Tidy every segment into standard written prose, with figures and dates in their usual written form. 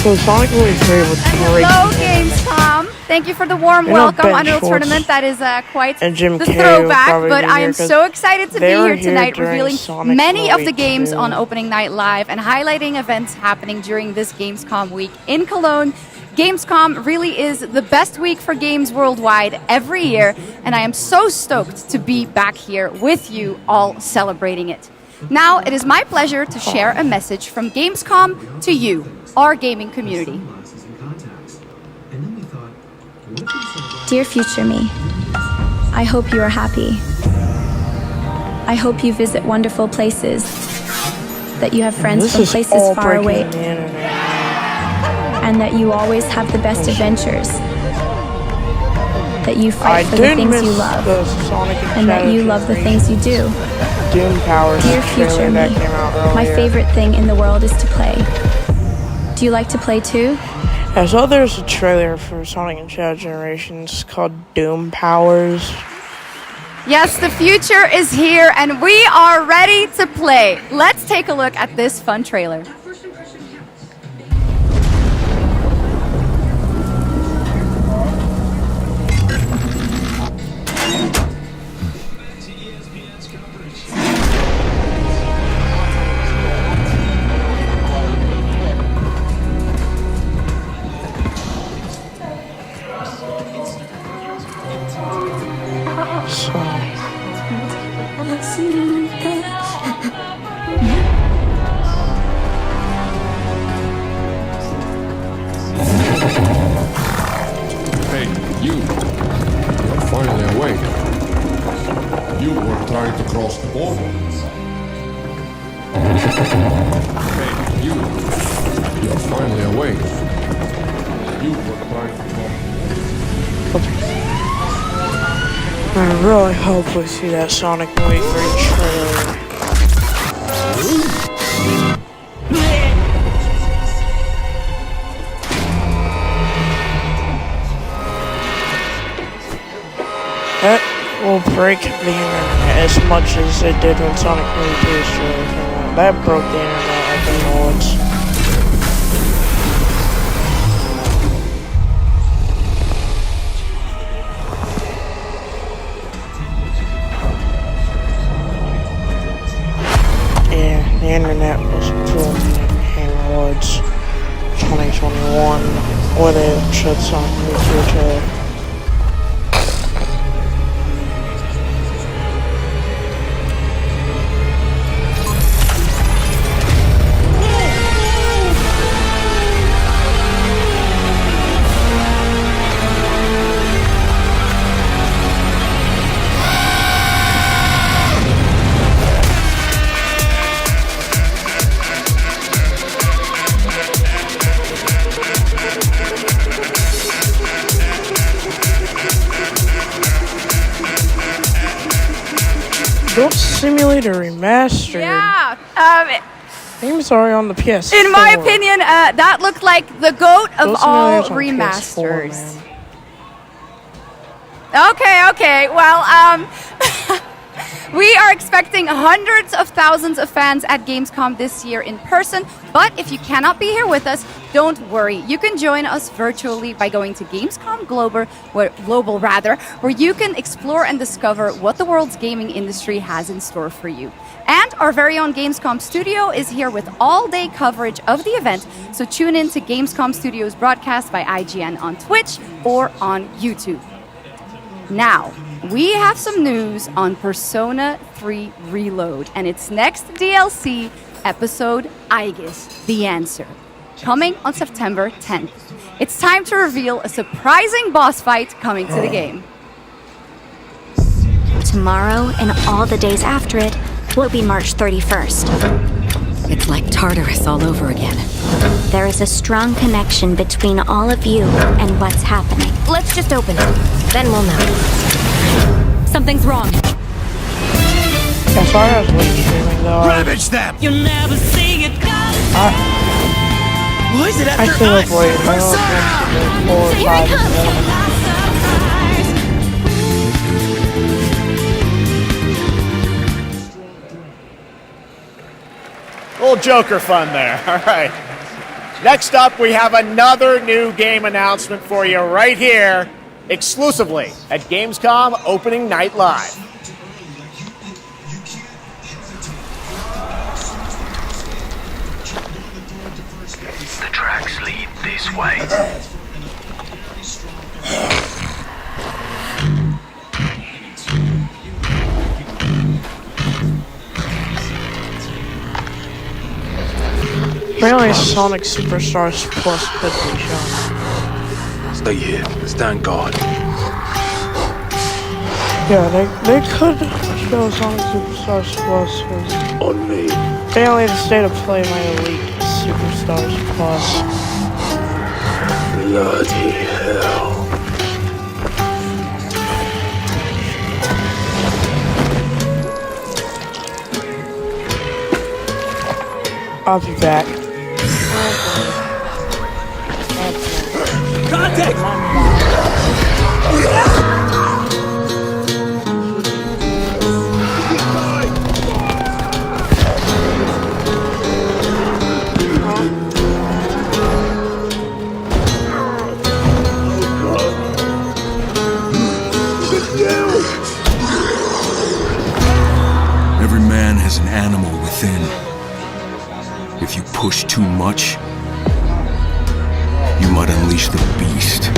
So Sonic 23 was great. Hello, Gamescom. Thank you for the warm welcome. Unreal Tournament, that is quite and Jim the K throwback, but I am 'cause so excited to be they were here tonight, during revealing Sonic many of the 22. games on opening night live and highlighting events happening during this Gamescom week in Cologne. Gamescom really is the best week for games worldwide every year, and I am so stoked to be back here with you all celebrating it. Now, it is my pleasure to share a message from Gamescom to you, our gaming community. Dear future me, I hope you are happy. I hope you visit wonderful places, that you have friends This from is places all far away, breaking the internet. and that you always have the best adventures, that you fight for the did things miss you love, the Sonic and that you love the things you do. Doom Powers Dear trailer future me, that came out earlier. my favorite thing in the world is to play. Do you like to play too? I saw there's a trailer for Sonic and Shadow Generations called Doom Powers. Yes, the future is here and we are ready to play. Let's take a look at this fun trailer. So, Hey, you. You're finally awake. You were trying to cross the border. Hey, you. You're finally awake. You were trying to cross the border. I really hope we see that Sonic Movie 3 trailer. That will break the internet as much as it did when Sonic Movie 3's trailer came out. That broke the internet like a noise. Yeah, the internet was booming towards 2021, where they showed Sonic Movie 3 trailer. Goat Simulator Remastered. Yeah, Game's already on the PS4. in my opinion, that looked like the GOAT of Goat all Simulator's on PS4, remasters. man. Okay, well, we are expecting hundreds of thousands of fans at Gamescom this year in person, but if you cannot be here with us, don't worry. You can join us virtually by going to Gamescom Global, where you can explore and discover what the world's gaming industry has in store for you. And our very own Gamescom studio is here with all-day coverage of the event, so tune in to Gamescom Studios broadcast by IGN on Twitch or on YouTube. Now, we have some news on Persona 3 Reload and its next DLC episode, Aegis, The Answer, coming on September 10th. It's time to reveal a surprising boss fight coming to the game. Tomorrow and all the days after it will be March 31st. It's like Tartarus all over again. There is a strong connection between all of you and what's happening. Let's just open it. Then we'll know. Something's wrong. As far as Wii streaming though, Ravage them! You'll never see it coming. Why is it I after still us? avoid Persona! 4 or 5 Little Joker fun there. All right. Next up, we have another new game announcement for you right here, exclusively at Gamescom Opening Night Live. The tracks lead this way. Apparently Sonic Superstars Plus could be shown. Stay here. Stand guard. Yeah, they could show Sonic Superstars Plus. On me. Apparently the State of Play might leak Superstars Plus. Bloody hell. I'll be back. Every man has an animal within. If you push too much, you might unleash the beast.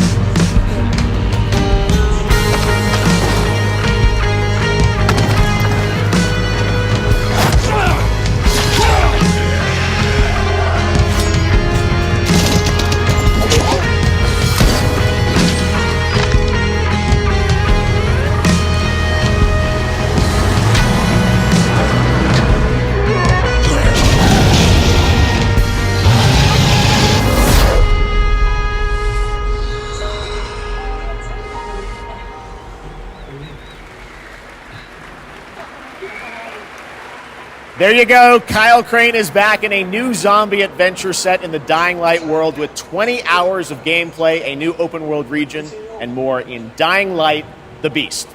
There you go. Kyle Crane is back in a new zombie adventure set in the Dying Light world with 20 hours of gameplay, a new open world region, and more in Dying Light: The Beast.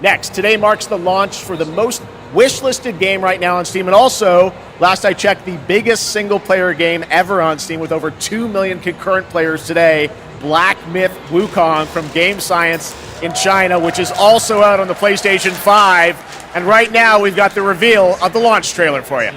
Next, today marks the launch for the most wishlisted game right now on Steam, and also, last I checked, the biggest single-player game ever on Steam with over 2 million concurrent players today, Black Myth Wukong from Game Science in China, which is also out on the PlayStation 5. And right now, we've got the reveal of the launch trailer for you.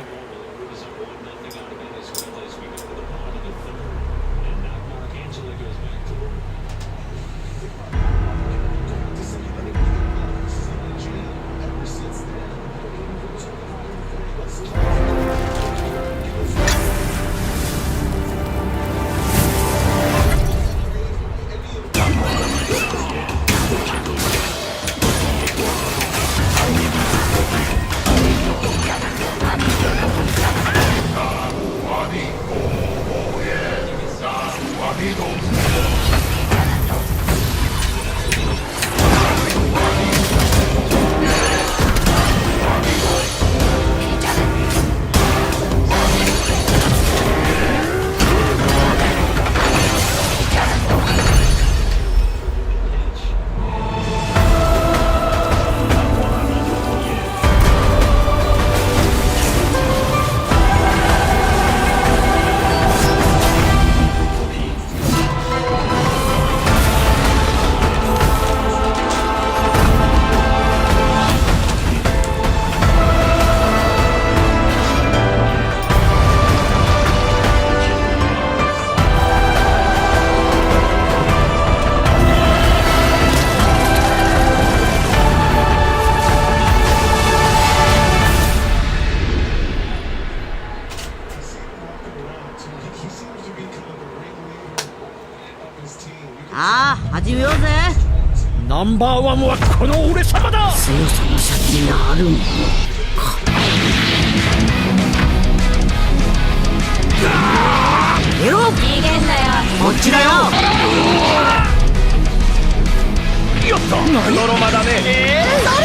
ナンバーワンはこの俺様だ。強さの先にあるものか。逃げろ。逃げんなよ。こっちだよ。やった。ノロマだね。誰？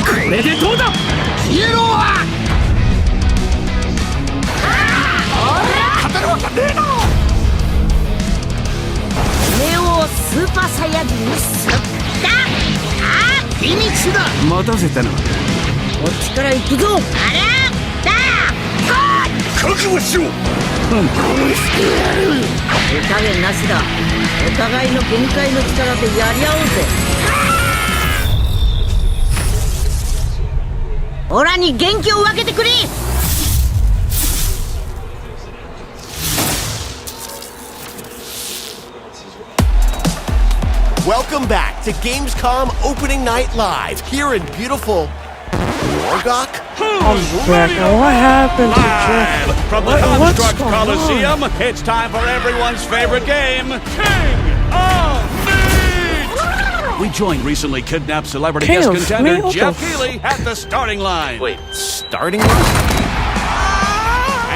これでどうだ。消えろ。勝てるわけねえな。俺をスーパーサイヤ人にする。フィニッシュだ。待たせたな。こっちから行くぞ。あらだ。覚悟しろ。手加減なしだ。お互いの限界の力でやり合おうぜ。オラに元気を分けてくれ。Welcome back to Gamescom Opening Night Live here in beautiful Morgok. I'm back. Now what happened to Jeff? From the Construct Coliseum, it's time for everyone's favorite game, King of Meat! We joined recently kidnapped celebrity guest contender Jeff Keighley at the starting line. Wait, starting line?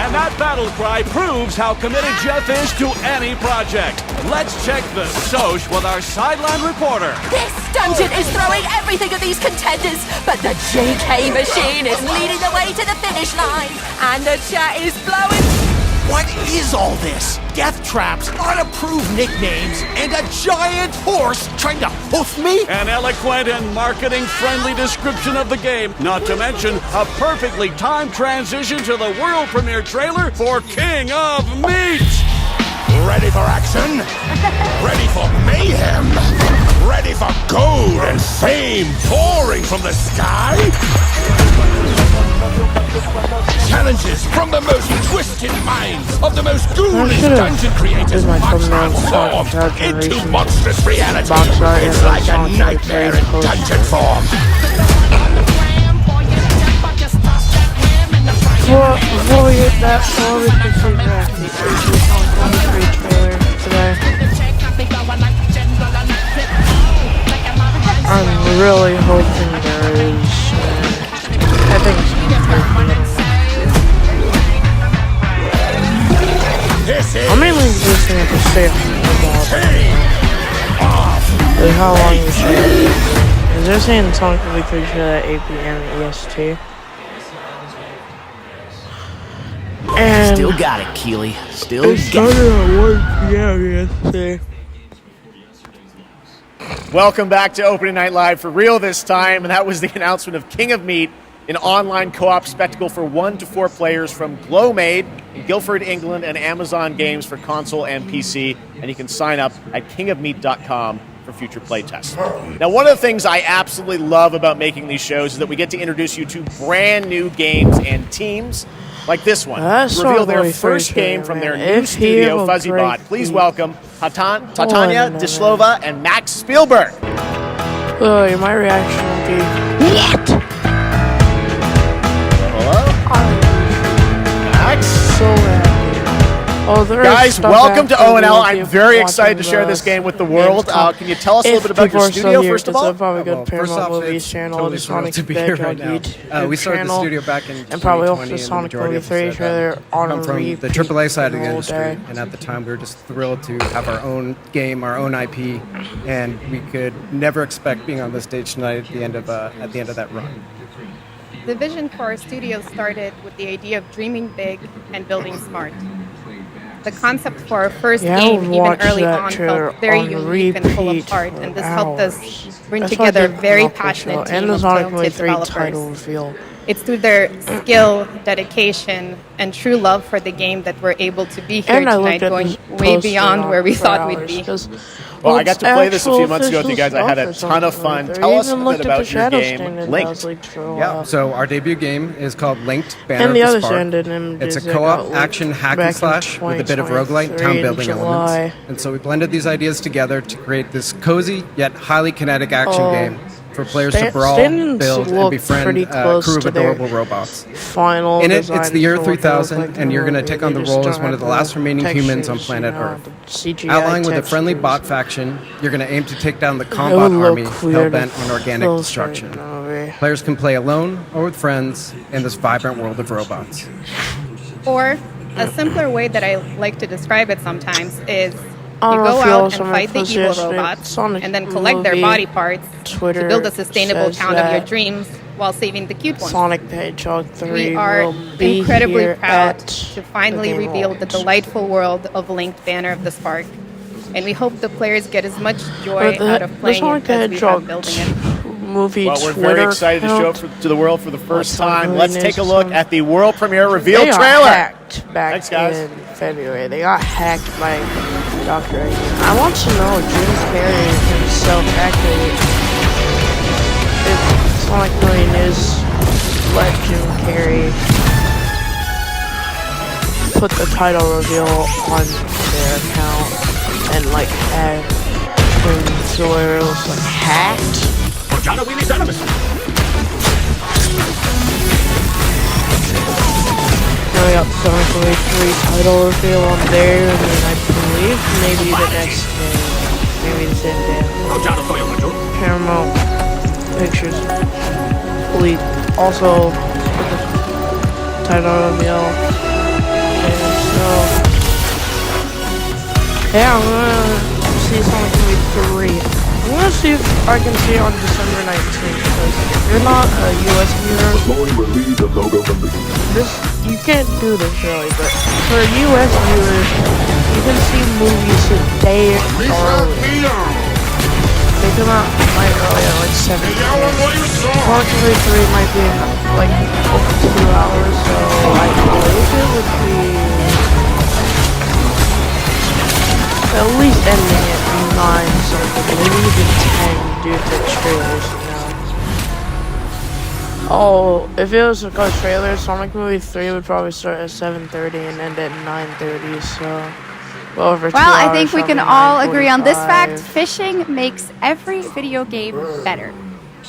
And that battle cry proves how committed Jeff is to any project. Let's check the Soch with our sideline reporter. This dungeon is throwing everything at these contenders, but the JK machine is leading the way to the finish line, and the chat is blowing. What is all this? Death traps, unapproved nicknames, and a giant horse trying to hoof me? An eloquent and marketing-friendly description of the game, not to mention a perfectly timed transition to the world premiere trailer for King of Meat! Ready for action? Ready for mayhem? Ready for gold and fame pouring from the sky? Challenges from the most twisted minds of the most ghoulish dungeon creators must transform into monstrous reality. It's like a nightmare in dungeon form. Before we get that far, we can see back the Sonic 23 trailer today. I'm really hoping there is. I think it's I'm mainly just going to stay on the how long you should. Is there saying Sonic 23 should at 8 p.m. EST? And still got it, Keighley. Still got it. Started at 1 p.m. EST. Welcome back to Opening Night Live for real this time, and that was the announcement of King of Meat, an online co-op spectacle for 1 to 4 players from Glowmade in Guildford, England, and Amazon Games for console and PC. And you can sign up at kingofmeat.com for future playtests. Now, one of the things I absolutely love about making these shows is that we get to introduce you to brand new games and teams like this one. Reveal their first game from their new studio, FuzzyBot. Please welcome Tatania Dislova and Max Spielberg. Oh, my reaction will be what? Max? So happy. Oh, guys, welcome to ONL. I'm very excited to share this game with the world. Can you tell us a little bit about your studio, first of all? Probably good Paramount Movies channel, the Sonic the Hedgehog YouTube we started the studio back in 2020, and probably off the Sonic 23 trailer on from repeat the AAA side of the industry, day. and at the time we were just thrilled to have our own game, our own IP, and we could never expect being on the stage tonight at the end of that run. The vision for our studio started with the idea of dreaming big and building smart. The concept for our first game, even early on, felt very unique and full of heart, and this helped us bring together a very passionate team of talented developers. It's through their skill, dedication, and true love for the game that we're able to be here tonight, going way beyond where we thought we'd be. Well, I got to play this a few months ago with you guys. I had a ton of fun. Tell us a bit about your game, Linked. Yeah, so our debut game is called Linked, Banner of the Spark. It's a co-op action hack and slash with a bit of roguelite town building elements. And so we blended these ideas together to create this cozy yet highly kinetic action game for players to brawl, build, and befriend a crew of adorable robots. In it, it's the year 3000, and you're going to take on the role as one of the last remaining humans on planet Earth. Outlying with a friendly bot faction, you're going to aim to take down the combat army hell-bent on organic destruction. Players can play alone or with friends in this vibrant world of robots. Or, a simpler way that I like to describe it sometimes is you go out and fight the evil robots and then collect their body parts to build a sustainable town of your dreams while saving the cute ones. Sonic the Hedgehog 3 we are incredibly proud to finally reveal the delightful world of Linked Banner of the Spark. And we hope the players get as much joy out of playing it as we have building it. movie Well, we're Twitter very excited account. to show it to the world for the first What's time. on Let's Green take a is look some- at the world premiere reveal They got trailer. hacked back Thanks, guys. in February. They got hacked by Dr. A. I want to know if Jim Carrey himself actually, if Sonic Movie News let Jim Carrey put the title reveal on their account and like add him to where it was like hacked. Now we got Sonic Movie 3 title reveal on there, and then I believe maybe the next day, maybe the same day, Paramount Pictures leaked also the title reveal. And so, yeah, I'm gonna see Sonic Movie 3. I'm gonna see if I can see it on December 19th, because if you're not a US viewer, you can't do this really, but for US viewers, you can see movies a day early. They come out like early at like 7 p.m. Sonic Movie 3 might be like over 2 hours, so I believe it would be at least ending at 9 something, maybe even 10 due to trailers, you know. Oh, if it was because trailers, Sonic Movie 3 would probably start at 7:30 and end at 9:30, so well over 2 hours. Well, I think we can all agree on this 9:45. fact. Fishing makes every video game better.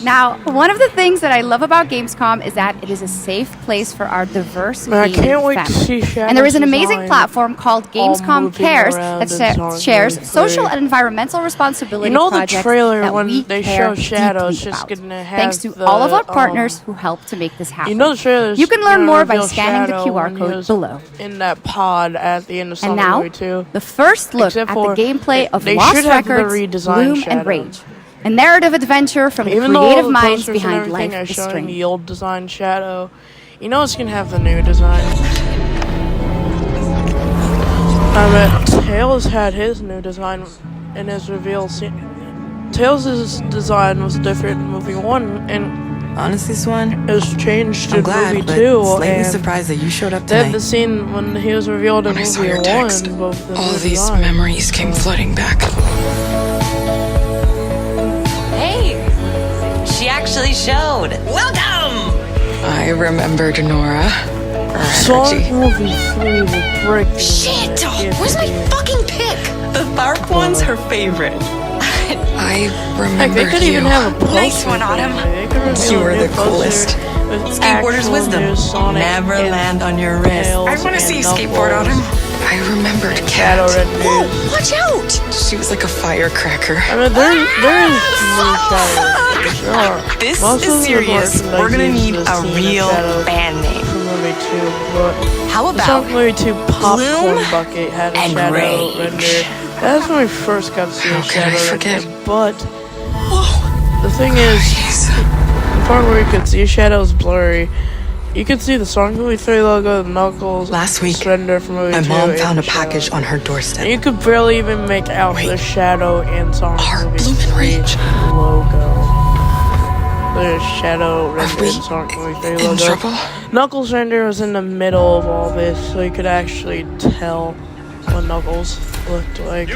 Now, one of the things that I love about Gamescom is that it is a safe place for our diverse Man, I gaming can't wait to family. see Shadow's And there is an amazing design platform called all Gamescom moving Cares around that in Sonic shares Movie 3. social and environmental responsibility You know the projects trailer that when we they care show Shadows deeply just about. gonna have Thanks to the, all of our partners who helped to make this happen. You know the trailer. You can learn more by scanning the QR code below. In that pod at the end of And Sonic now, Movie 2. the first look Except at the for gameplay of they Lost should have the Records, redesigned Bloom Shadow. and Rage. A narrative adventure from the Even though creative all the minds posters behind and Life everything are is showing Strange. the old design Shadow, you know it's gonna have the new design. I bet Tails had his new design in his reveal scene. Tails' design was different in movie 1, and honestly, Swan, it was changed I'm in glad, movie but 2. slightly And surprised that you showed up then tonight. the scene when he was revealed in When I saw movie your 1, text, both the all new of these design. memories came flooding back. Hey! She actually showed. Welcome! I remembered Nora. Sonic Movie 3 will break. Shit! Where's my fucking pick? The Tharp one's her favorite. I remember They could you. even have a poster. Nice one, Autumn. They could reveal You a were new the coolest. poster with Skateboarder's actual wisdom. new Sonic Never and land on your wrist. Tails I want to see you and skateboard, Knuckles Autumn. I remembered and Cat. Shadow Red Whoa, News. watch out! She was like a firecracker. I mean, there is new Shadow. Sure. This Most is of the serious. merchandise We're gonna uses need the a scene of real Shadow band name. from movie 2, but How the about Sonic Movie 2 popcorn Bloom bucket had a and Shadow Rage? render. That's when we first got to see a How could I Shadow forget? render, but the thing is, the part where you could see Shadow's blurry, you could see the Sonic Movie 3 logo, the Knuckles, Last week, render from movie my 2, mom and found a the Shadow. package on her doorstep. And you could barely even make out the Shadow in Sonic Our Movie Bloom and 3 Rage. logo. The Shadow render we in Sonic Movie 3 in logo. trouble? Knuckles render was in the middle of all this, so you could actually tell what Knuckles looked like.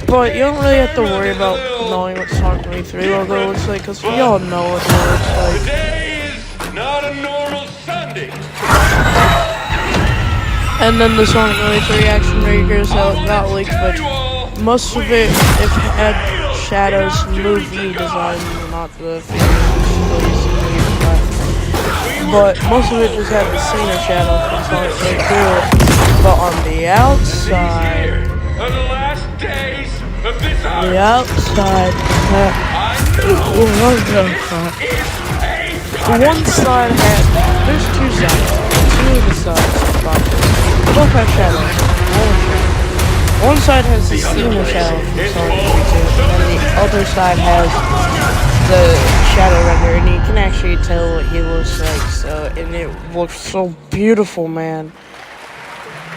But you don't really have to worry about knowing what Sonic 23 logo looks like, because we all know what it looks like. Today is not a normal Sunday. And then the Sonic 23 action figures that got leaked, but most of it had Shadow's movie design, not the figures. But most of it just had the scene of Shadow from Sonic 23. But on the outside, one side had, there's two sides, two of the sides, they both have Shadow. One side has the scene of Shadow from Sonic 22, and then the other side has the Shadow render, and you can actually tell what he looks like, so, and it looks so beautiful, man.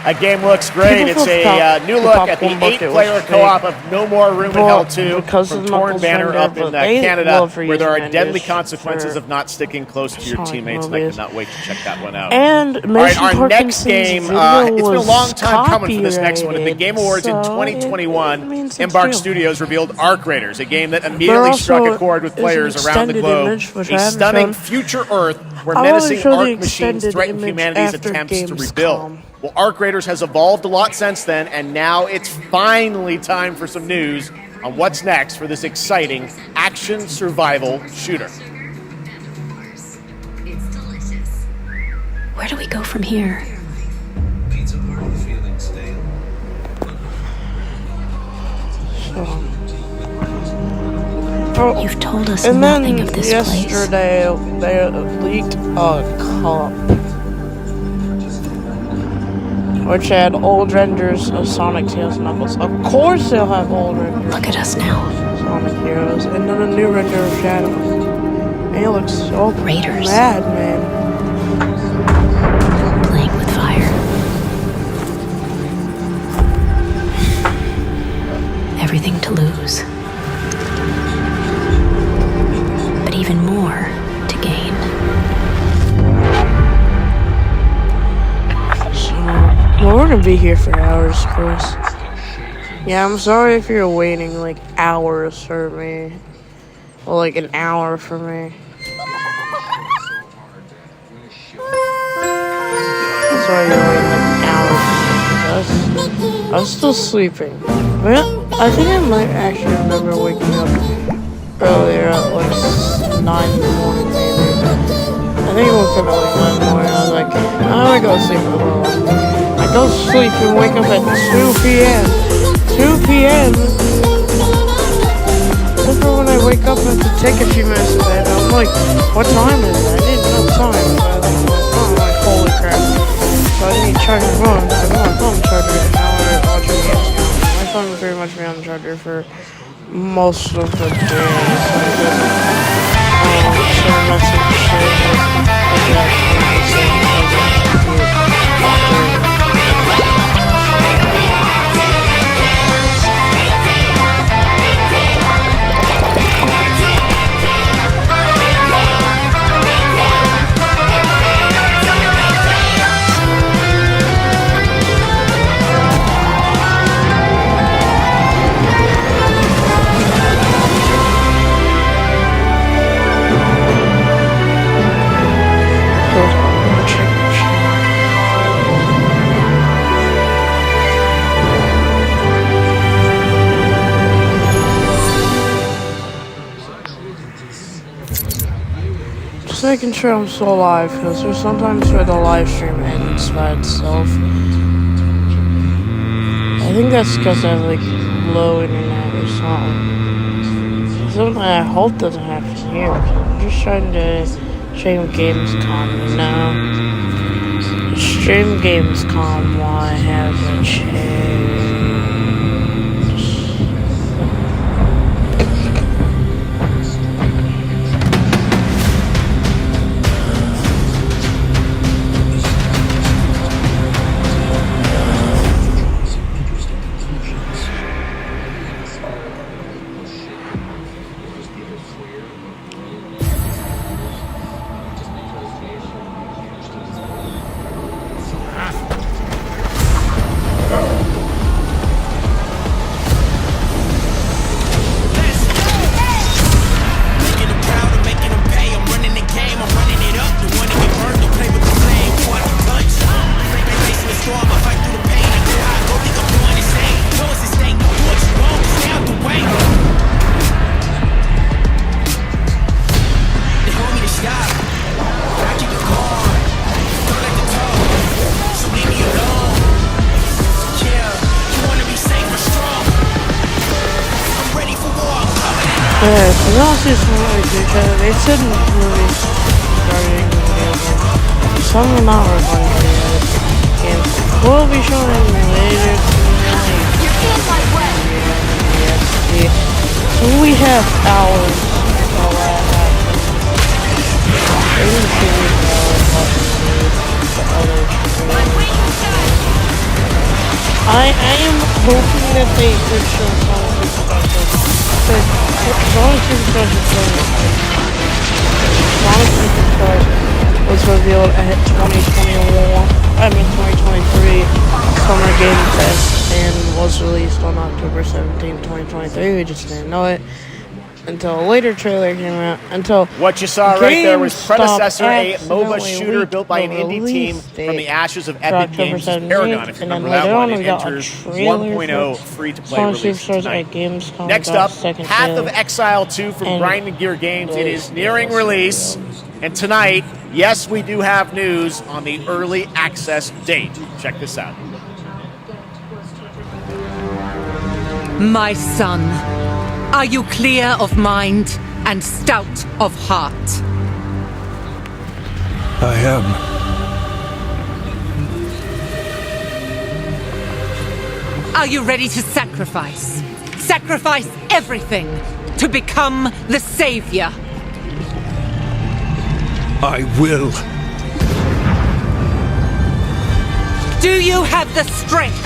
That game looks great. It's a new look at the 8-player co-op of No More Room in Hell 2 from Torn Banner up in Canada, where there are deadly consequences of not sticking close to your teammates, and I cannot wait to check that one out. And all right, our next game, it's been a long time coming for this next one. At the Game Awards in 2021, Embark Studios revealed Arc Raiders, a game that immediately struck a chord with players around the globe. A stunning future Earth where menacing Arc machines threaten humanity's attempts to rebuild. Well, Arc Raiders has evolved a lot since then, and now it's finally time for some news on what's next for this exciting action survival shooter. Where do we go from here? You've told us nothing of this place. Yesterday, they leaked a cup, which had old renders of Sonic, Tails, and Knuckles. Of course they'll have old renders. Look at us now. Sonic Heroes, and then a new render of Shadows. And he looks so Raiders. mad, man. Playing with fire. Everything to lose. But even more to gain. Well, we're gonna be here for hours, Chris. Yeah, I'm sorry if you're waiting like hours for me. Well, like an hour for me. I'm sorry you're waiting like hours for me. I was still sleeping. Well, I think I might actually remember waking up earlier at like 9 in the morning, maybe. I think I woke up at like 9 in the morning. I was like, I'm gonna go sleep for a while. I go sleep and wake up at 2 p.m. 2 p.m. Except for when I wake up and have to take a few minutes of bed. I'm like, what time is it? I didn't know time. So I think I'm like, holy crap. So I need to charge my phone. I put my phone charger and now I'll charge it. My phone will very much be on the charger for most of the day. So I just send a message like that. Making sure I'm still alive, because there's sometimes where the live stream ends by itself. I think that's because I have like low internet or something. Something I hope doesn't happen here. I'm just trying to stream Gamescom, you know? Stream Gamescom while I have a chance. They said movies starting some are not recording yet, and we'll be showing later tonight. So we have hours while that happens. Maybe the other I am hoping that they could show Sonic Superstars. Because Sonic Superstars is really Sonic Superstars was revealed at 2023 Summer Game Fest and was released on October 17, 2023. We just didn't know it until a later trailer came out. Until what you saw right there was Predecessor, a MOBA accidentally shooter built by an indie team from the ashes of Epic Games' Paragon. If you remember that one, it enters 1.0 free-to-play release tonight. Next up, Path of Exile 2 from Grinding Gear Games. It is nearing release, and tonight, yes, we do have news on the early access date. Check this out. My son, are you clear of mind and stout of heart? I am. Are you ready to sacrifice? Sacrifice everything to become the savior? I will. Do you have the strength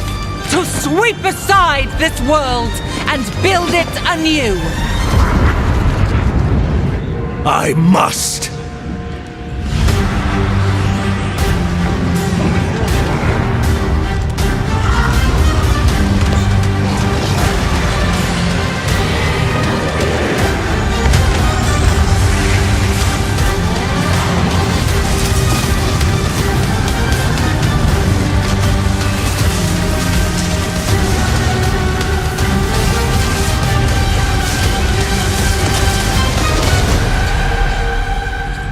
to sweep aside this world and build it anew? I must.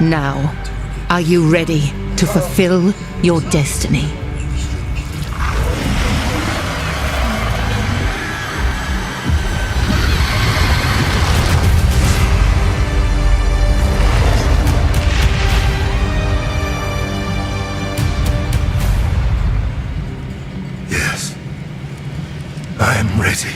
Now, are you ready to fulfill your destiny? Yes, I am ready.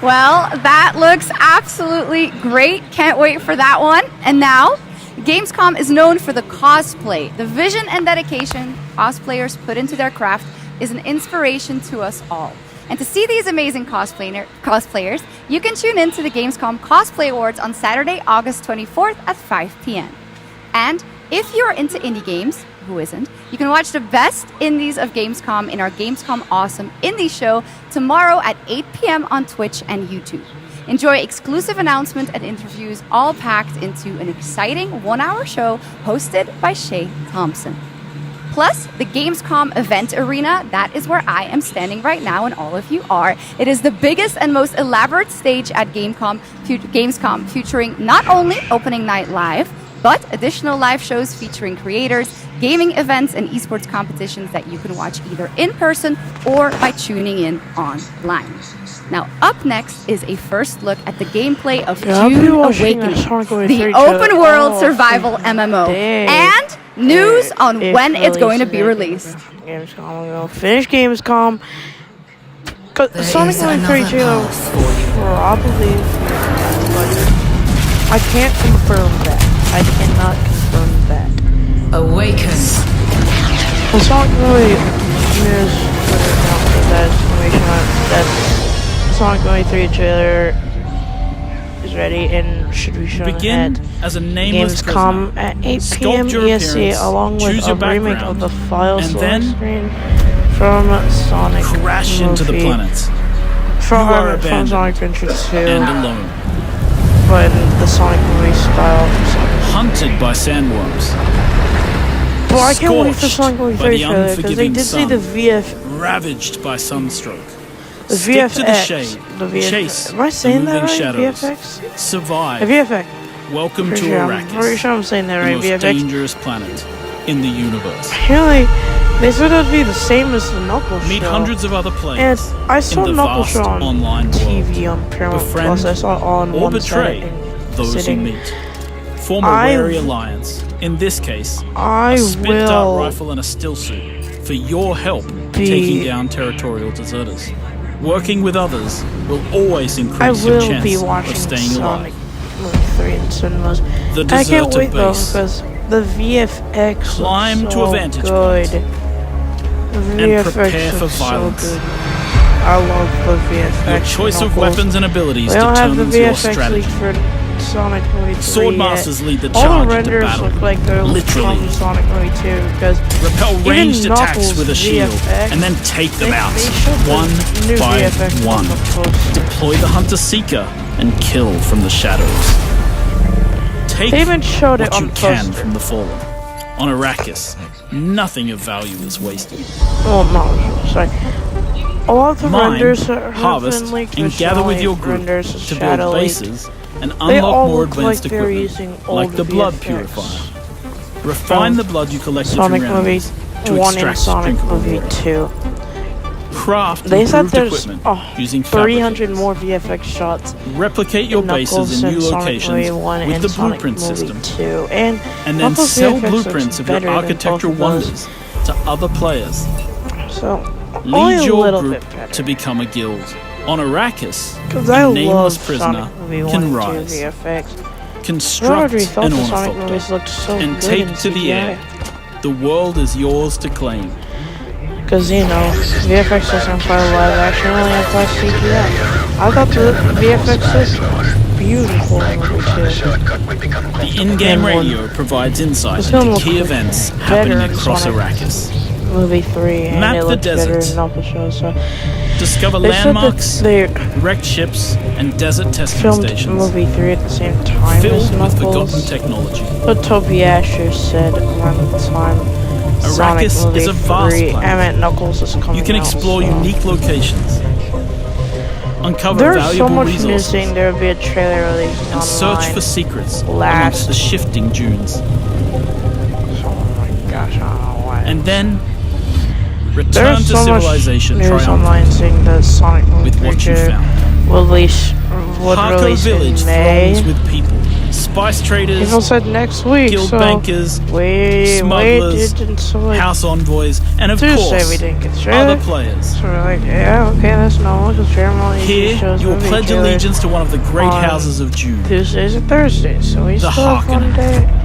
Well, that looks absolutely great. Can't wait for that one. And now, Gamescom is known for the cosplay. The vision and dedication cosplayers put into their craft is an inspiration to us all. And to see these amazing cosplayers, you can tune in to the Gamescom Cosplay Awards on Saturday, August 24th at 5 p.m. And if you're into indie games, who isn't, you can watch the best indies of Gamescom in our Gamescom Awesome Indie Show tomorrow at 8 p.m. on Twitch and YouTube. Enjoy exclusive announcements and interviews all packed into an exciting one-hour show hosted by Shay Thompson. Plus, the Gamescom Event Arena, that is where I am standing right now and all of you are. It is the biggest and most elaborate stage at Gamescom featuring not only Opening Night Live, but additional live shows featuring creators, gaming events, and esports competitions that you can watch either in person or by tuning in online. Now, up next is a first look at the gameplay of Dune Awakening, the open world survival MMO, and news on when it's going to be released. Gamescom, we're going to finish Gamescom. Sonic 3 trailer probably, but I can't confirm that. I cannot confirm that. Awaken. Well, Sonic really news for that information that Sonic 3 trailer is ready and should be shown Begin as a nameless Gamescom prisoner. at 8 p.m. EST, along with a remake of the file select screen from Sonic crash into the planets. From Sonic Adventure 2 and alone. But in the Sonic movie style. Hunted by sandworms. Well, I can't wait for Sonic 3 trailer because they did see the VF. Ravaged by sunstroke. The Stick VFX. to the shade. The VFX. Chase. Am I saying that right? Shadows. VFX? Survive. The VFX. Welcome to sure, Arrakis. I'm pretty sure I'm saying that right. The most VFX. dangerous planet in the universe. Apparently, they said it would be the same as the Knuckles Meet show. hundreds of other players. And I saw in the Knuckles vast show on online TV world. on Paramount Befriend Plus. I saw it all on or one betray side. those sitting. you meet. Form a wary alliance. In this case, a spit dart rifle and a still suit for your help taking down territorial deserters. Working with others will always increase your chance of staying alive. Sonic 3 in cinemas. The I can't deserter wait though base because The VFX Climb looks to a so vantage good. point. The And VFX prepare for looks so violence. good. I love the VFX. Your choice of Knuckles. weapons and abilities We don't have the determines your VFX strategy. leaked for Sonic Movie 3 Swordmasters yet. lead the All charge the into renders battle. look like they're Literally. from Sonic Movie 2 because Repel even ranged attacks Knuckles with a shield, VFX, and then take them out, they showed the one new by VFX on one. the poster. Deploy the Hunter-Seeker and kill from the shadows. Take They even showed what it on you the can poster. from the Fallen. On Arrakis, nothing of value is wasted. Oh no, sorry. A lot of the Mine, renders have harvest, been leaked, and which gather with only your group renders to Shadow build leaked. bases and They unlock all more look advanced like they're equipment, using like old the Blood VFX. Purifier. Refine the blood you collect Sonic from Movie enemies to 1 and extract Sonic drinkable Movie water. 2. Craft They said improved there's equipment using 300 more VFX shots. Replicate your in Knuckles bases in new and Sonic locations Movie 1 with and the Sonic blueprint Movie system. 2. And then Knuckles sell VFX blueprints looks of your better than architectural both of those. wonders to other players. So, only Lead a your little group bit better. to become a guild. On Arrakis, Because I a love nameless prisoner Sonic Movie 1 can and 2 rise, VFX. construct I thought an the Sonic movies ornithopter, looked so and good take in to the CGI. air. The world is yours to claim. Because, you know, VFX doesn't apply to live action, it only applies to CGI. I thought the VFX looked beautiful in movie 2. The in-game radio provides insight This film into looks key events happening better in across Sonic Arrakis. Movie 3, and Map it the looks better deserts. in Knuckles show, so... Discover They said that landmarks, they wrecked ships, and desert testing filmed stations. movie 3 at the same time as Filled with Knuckles. forgotten technology. But Toby Asher said around the time Sonic Arrakis Movie is a vast 3, planet. I meant Knuckles is coming You can out, explore so. unique locations, uncover There's so valuable much resources, missing. There would be a trailer released and online. search for secrets amongst last. the shifting dunes. Oh my gosh, I don't know why. And then return There's to so civilization much news triumphant online saying that Sonic Movie with what you 3 found. would release Harko Village in May. throngs with people, spice traders, People said next week, guild so bankers, we smugglers, waited until like house envoys, and of Tuesday course, we didn't get the trailer. other players. So we're like, yeah, okay, that's normal because Paramount usually Here, shows you will movie pledge trailers allegiance to one of the great on houses of June. Tuesdays and Thursdays, so we The still have one Harkonnen. day.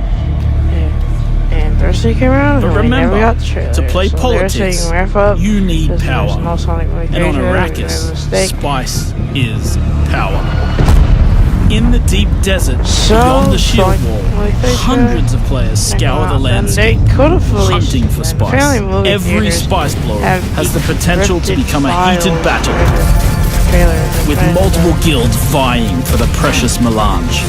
And Thursday came around, But and we never remember, got the trailer. to play so politics, they're saying wrap up. you need There's power. no Sonic Movie 3 And on trailer, there's no Arrakis, mistake. spice is power. In the deep desert, So, beyond the shield Sonic wall, Movie 3 hundreds of players scour the landscape, They could have released hunting for them. Apparently spice. movie Every theaters spice blow have has the potential to encrypted become a heated files battle, trailers with and multiple guilds vying for the precious melange.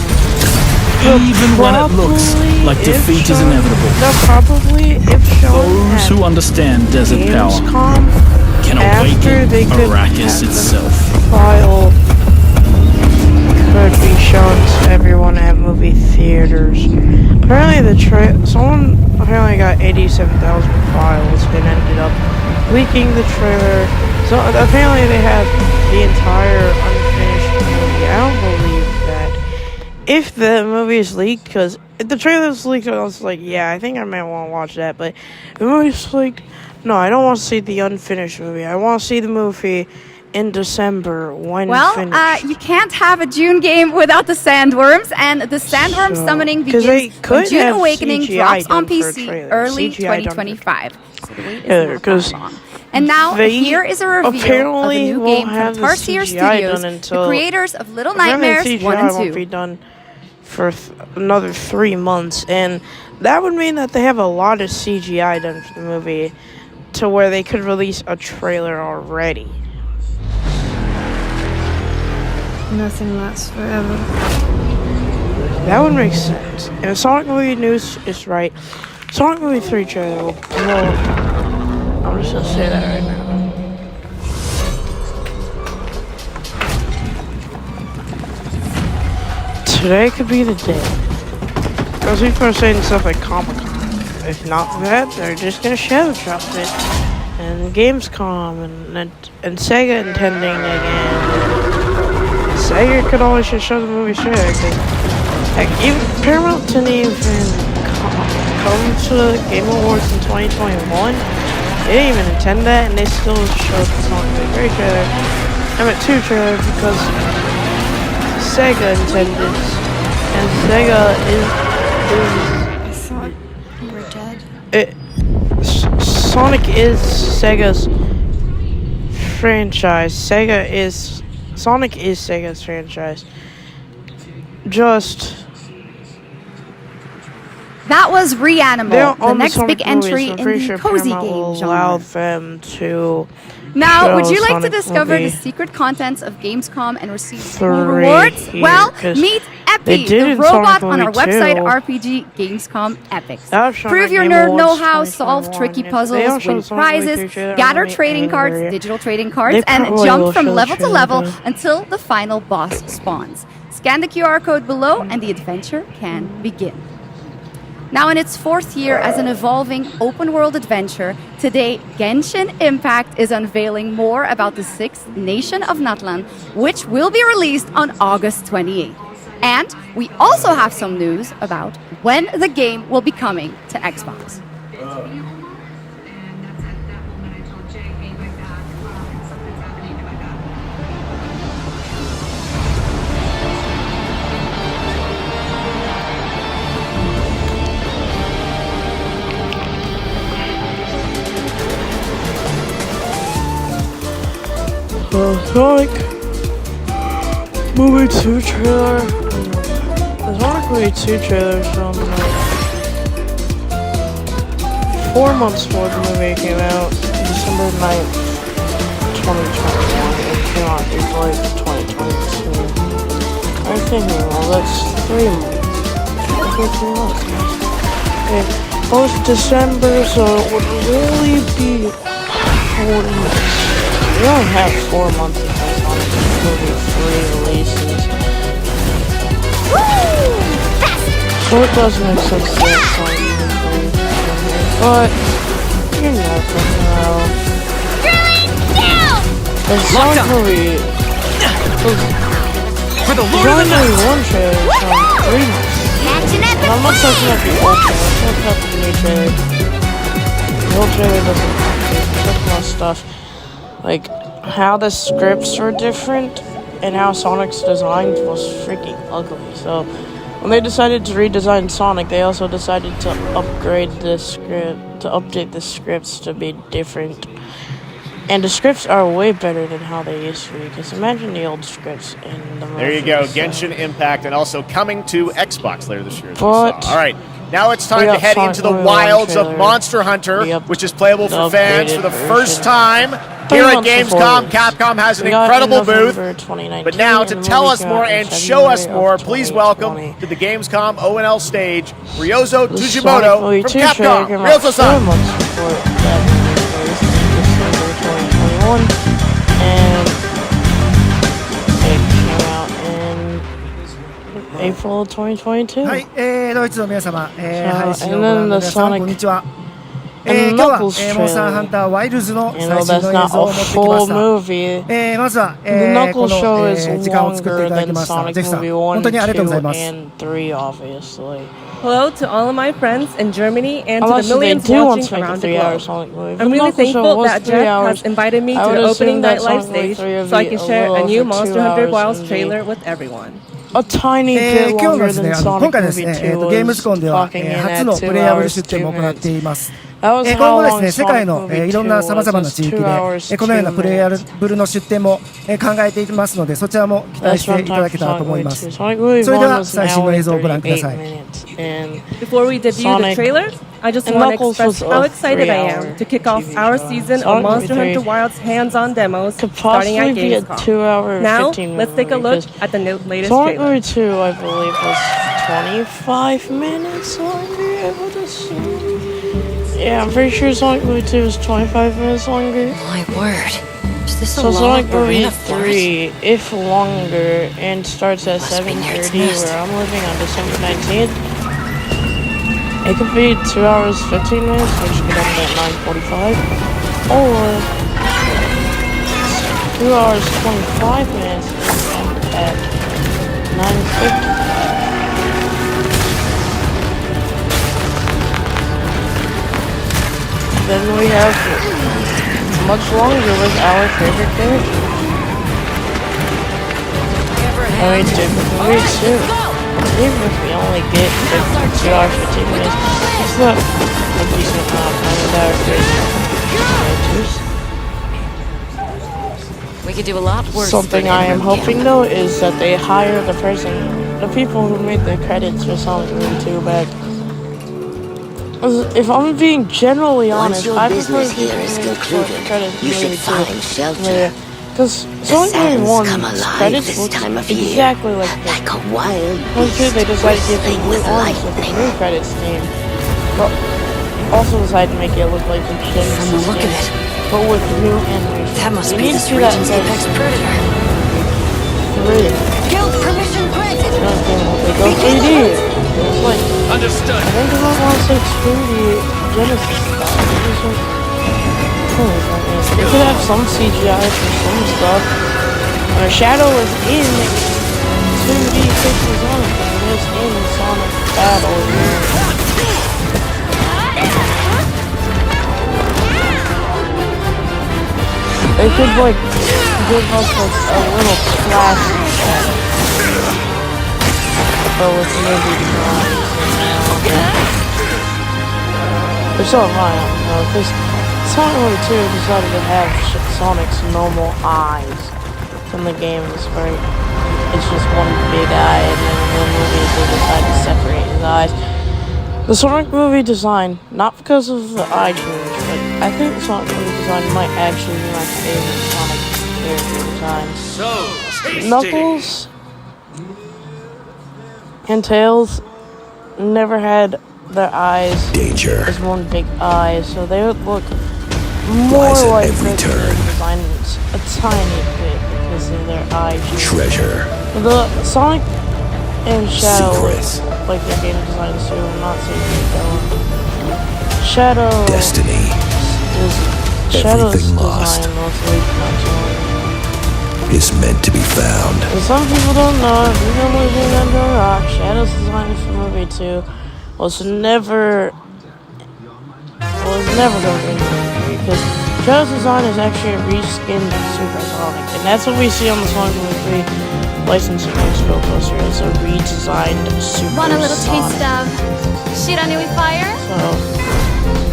Even when it looks like defeat is inevitable, probably, if shown those who understand desert power Gamescom, can after awaken they could Arrakis have itself. file could be shown to everyone at movie theaters. Apparently someone apparently got 87,000 files and ended up leaking the trailer. So apparently they have the entire unfinished movie. I don't believe that. If the movie is leaked, because if the trailer's leaked, I was like, yeah, I think I might want to watch that. But if the movie's leaked, no, I don't want to see the unfinished movie. I want to see the movie in December when finished. You can't have a June game without the Sandworms, and the Sandworm summoning begins when June Awakening drops on PC early 2025. So the wait is not that long. And now, here is a reveal of a new game from Tarsier Studios, the creators of Little Nightmares 1 and 2. Won't be done for another 3 months, and that would mean that they have a lot of CGI done for the movie to where they could release a trailer already. Nothing lasts forever. That would make sense. And if Sonic Movie News is right, Sonic Movie 3 trailer will blow. I'm just gonna say that right now. Today could be the day. Because people are saying stuff like Comic-Con. If not that, they're just gonna shadow drop it. And Gamescom and Sega intending again. Sega could always just show the movie trailer, because even Paramount didn't even come to the Game Awards in 2021. They didn't even intend that, and they still showed the Sonic Movie 3 trailer. I meant 2 trailers because Sega intended, and Sega is Sonic is Sega's franchise. Sonic is Sega's franchise. That was Reanimal, the next big entry in the cozy game allow genre. them to Now, would you like to discover the secret contents of Gamescom and receive cool rewards? Well, meet Epi, the robot on our website, RPG Gamescom Epics. Prove your nerd know-how, solve tricky puzzles, win prizes, gather trading cards, digital trading cards, and jump from level to level until the final boss spawns. Scan the QR code below and the adventure can begin. Now in its 4th year as an evolving open-world adventure, today Genshin Impact is unveiling more about the 6th Nation of Natlan, which will be released on August 28th. And we also have some news about when the game will be coming to Xbox. Sonic Movie 2 trailer. The Sonic Movie 2 trailer from 4 months before the movie came out, December 9th, 2021. It came out April 2022. I'm thinking, well, that's 3 months. 3 months. Okay, post December, so it would really be 4 months. We don't have 4 months until Sonic Movie 3 releases. So it does make sense to have Sonic Movie 3, but you never know. The Sonic Movie... For the Lord of the Night! 1 trailer is from 3 months. I'm not talking about the old trailer, I'm talking about the new trailer. The old trailer doesn't talk about stuff. Like, how the scripts were different and how Sonic's design was freaking ugly. So, when they decided to redesign Sonic, they also decided to upgrade the script, to update the scripts to be different. And the scripts are way better than how they used to be, because imagine the old scripts in the There you go, Genshin Impact, and also coming to Xbox later this year, as we saw. All right. Now it's time to head into the wilds of Monster Hunter, which is playable for fans for the first time here at Gamescom. Capcom has an incredible booth. But now, to tell us more and show us more, please welcome to the Gamescom ONL stage, Ryozo Tsujimoto from Capcom. Ryozo-san! And it came out in April 2022. はい、ドイツの皆様、配信を and ご覧 then の the 皆さん、 Sonic こんにちは。 and 今日は、 Knuckles モンスターハンターワイルズの You 最 know, 新 that's の映 not 像を a 持ってきま full した。 movie. まずは、 The こ Knuckles の、 show is 時間を作っていただき longer ました。 than ジェフさん、 Sonic Movie 本 1, 当にありがとうございます。 2, and 3, obviously. Hello to all of my friends in Germany and to Unless the millions they do want watching to make a around the 3-hour globe. Sonic movie. I'm The really Knuckles show thankful was that 3 Jeff hours. has invited me I to would the opening assume night that live Sonic Movie stage 3 would so I be can a share a little new over 2 Monster Hunter hours Wilds and trailer with everyone. A tiny bit 今日の longer ですね、 than 今 Sonic 回です Movie ね、 2 ゲームズ was コンでは、 clocking in 初 at のプ 2 レイヤブル hours 出展も行っています。 That was 今 how 後ですね、 long 世界 Sonic の Movie いろんな 2 さまざまな was. 地域 2 hours でこのような 2プレイヤブルの出展も考えていますので、そちらも期待していただけたらと思います。それでは最新の映像をご覧ください。 Before we debut the trailer, I just want to express how excited I am to kick off our season of Monster Hunter Wilds hands-on demos starting at Gamescom. Now, let's take a look at the latest Sonic trailer. Movie 2, I believe, was 25 minutes longer, I would assume. Yeah, I'm pretty sure Sonic Movie 2 was 25 minutes longer. My word. Is this a So long Sonic Movie arena 3, if longer, and starts at 7:30 where I'm living on December 19th. It could be 2 hours 15 minutes, which could end at 9:45, or 2 hours 25 minutes and end at 9:50. Then we have much longer with our favorite character. I mean, Movie 2. even if we only get 2 hours 15 minutes, it's not a decent amount of time without adventures. We could do a lot worse. Something I am hoping though is that they hire the people who made the credits for Sonic Movie 2 back. If I'm being generally honest, I prefer the credits you should find shelter. Because Sonic Movie 1's credits look exactly like a wild beast. They decided to give them new arms with the new credits theme. But also decided to make it look like the Genesis game. But with new animation. That must be this region's apex predator. Guild permission granted. They go 3D. It's like, understood. I think about 1.6 Genesis stuff. It's like, they could have some CGI for some stuff. Shadow is in 2D pixels on it, but it is in Sonic Battle. They could like give us like a little splash of Shadow. But with maybe drawings or so am I, I don't know, because Sonic Movie 2 decided to have Sonic's normal eyes from the game. It's just one big eye, and then in the movie they decide to separate his eyes. The Sonic movie design, not because of the eye change, but I think the Sonic movie design might actually be my favorite Sonic character design. So tasty. Knuckles and Tails never had their eyes as one big eye, so they would look more like the design a tiny bit because of their eye change. Treasure. The Sonic and Shadow, Secrets. like their game design too, I'm not saying that. Shadow. Destiny. Shadow's Everything lost is meant to be found. And some people don't know, if you're living under a rock, Shadow's design for movie 2 was never going to be movie, because Shadow's design is actually a reskinned Super Sonic, and that's what we see on the Sonic Movie 3 licensed Mexico poster. It's a redesigned Super Want a little Sonic. taste of Shiranui Fire? So,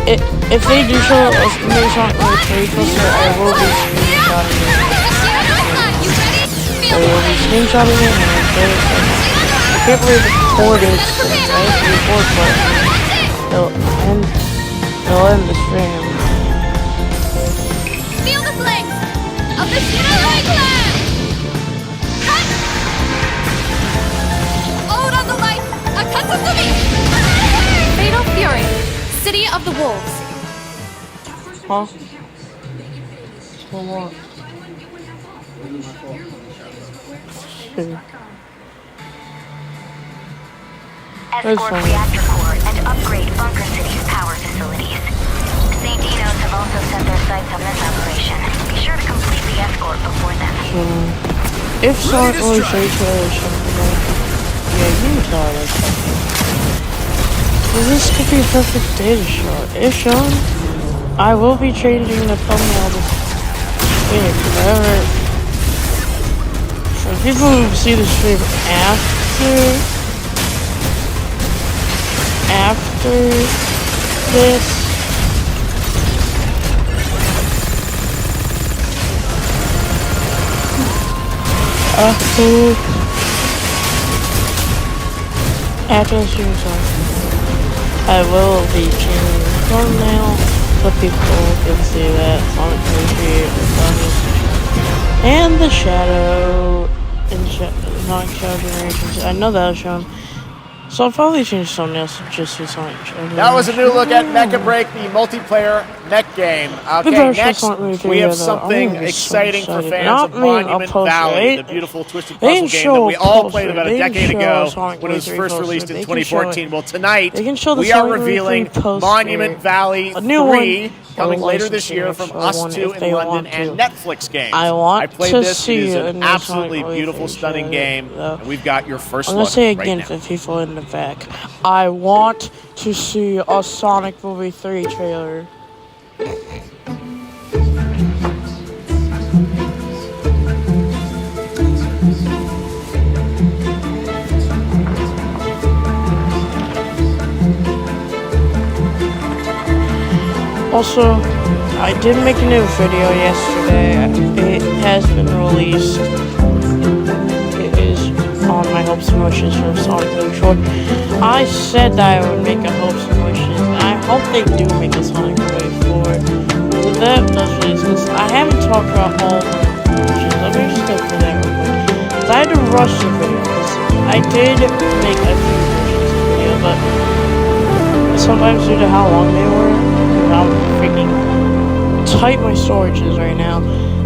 if they do show a new Sonic Movie 3 poster, I will be screenshotting it. I will be screenshotting it, and I'm very excited. I can't believe the recording I have to record, but it'll end the stream. Feel the flames of the Shiranui clan! Ode on the light, Akatsumi! Fatal Fury, City of the Wolves. Huh? For what? Escort reactor core and upgrade Bunker City's power facilities. St. Dino's have also set their sights on this operation. Be sure to complete the escort before then. If Sonic only shows something, yeah, you can tell it. This could be a perfect data shot. If shown, I will be changing the thumbnail to forever. For people who see the stream after this, after the stream starts, I will be changing the thumbnail so people can see that Sonic Movie and the Shadow and Sonic Shadow Generations. I know that was shown. So I'll probably change thumbnails to just see Sonic Shadow. That was a new look at Mecha Break, the multiplayer mech game. Okay, next we have something exciting for fans of Monument Valley, the beautiful twisted puzzle game that we all played about a decade ago when it was first released in 2014. Well, tonight we are revealing Monument Valley 3, coming later this year from Us 2 in London and Netflix games. I played this. It is an absolutely beautiful, stunning game, and we've got your first I'm look gonna say right again now. for people in the back. I want to see a Sonic Movie 3 trailer. Also, I did make a new video yesterday. It has been released. It is on my hopes and wishes for Sonic Boom Short. I said that I would make a hopes and wishes. I hope they do make a Sonic Boom Short. So that does release this. I haven't talked about all my wishes. Let me just go through that real quick. I had to rush the video because I did make a few wishes video, but sometimes due to how long they were, how freaking tight my storage is right now,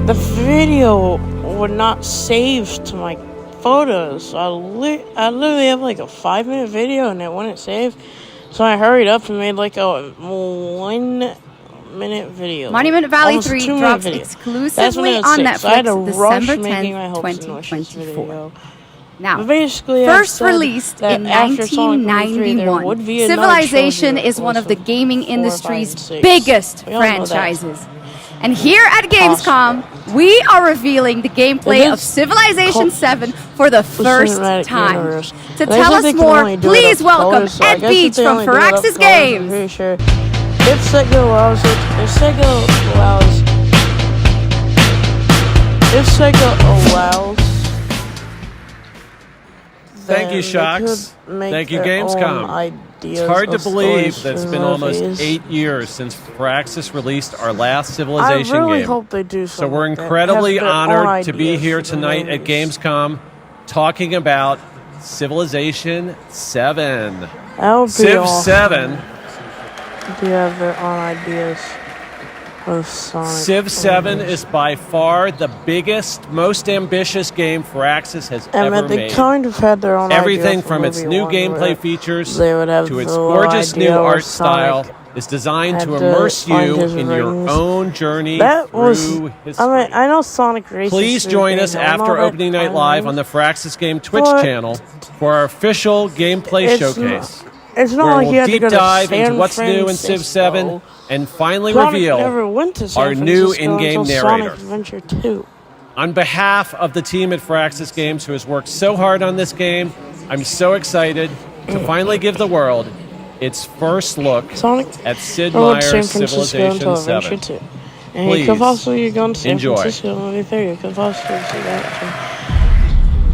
the video would not save to my photos. I literally have like a 5-minute video and it wouldn't save, so I hurried up and made like a 1-minute video. Monument Valley 3 drops exclusively on Netflix December 10th, 2024. Now, basically, first released in 1991, Civilization is one of the gaming industry's biggest franchises. And here at Gamescom, we are revealing the gameplay of Civilization 7 for the first time. To tell us more, please welcome Ed Beach from Firaxis Games. If Sega allows it, if Sega allows, thank you, Shocks. Thank you, Gamescom. It's hard to believe that it's been almost 8 years since Firaxis released our last Civilization game. I really hope they do something. So we're incredibly honored to be here tonight at Gamescom talking about Civilization 7. Civ 7. Do you have their own ideas of Sonic? Civ 7 is by far the biggest, most ambitious game Firaxis has ever made. They kind of had their own Everything from its new gameplay features to its gorgeous new art style is designed to immerse you in your own journey through history. I know Sonic Racing. Please join us after opening night live on the Firaxis Game Twitch channel for our official gameplay showcase. It's not like you we'll had to deep go to dive San into what's new in Civ 7 and finally reveal our new in-game narrator. Adventure 2. On behalf of the team at Firaxis Games who has worked so hard on this game, I'm so excited to finally give the world its first look at Sid Meier's Civilization 7. And please you could also you're going to San enjoy. Francisco movie theater. You could also see that.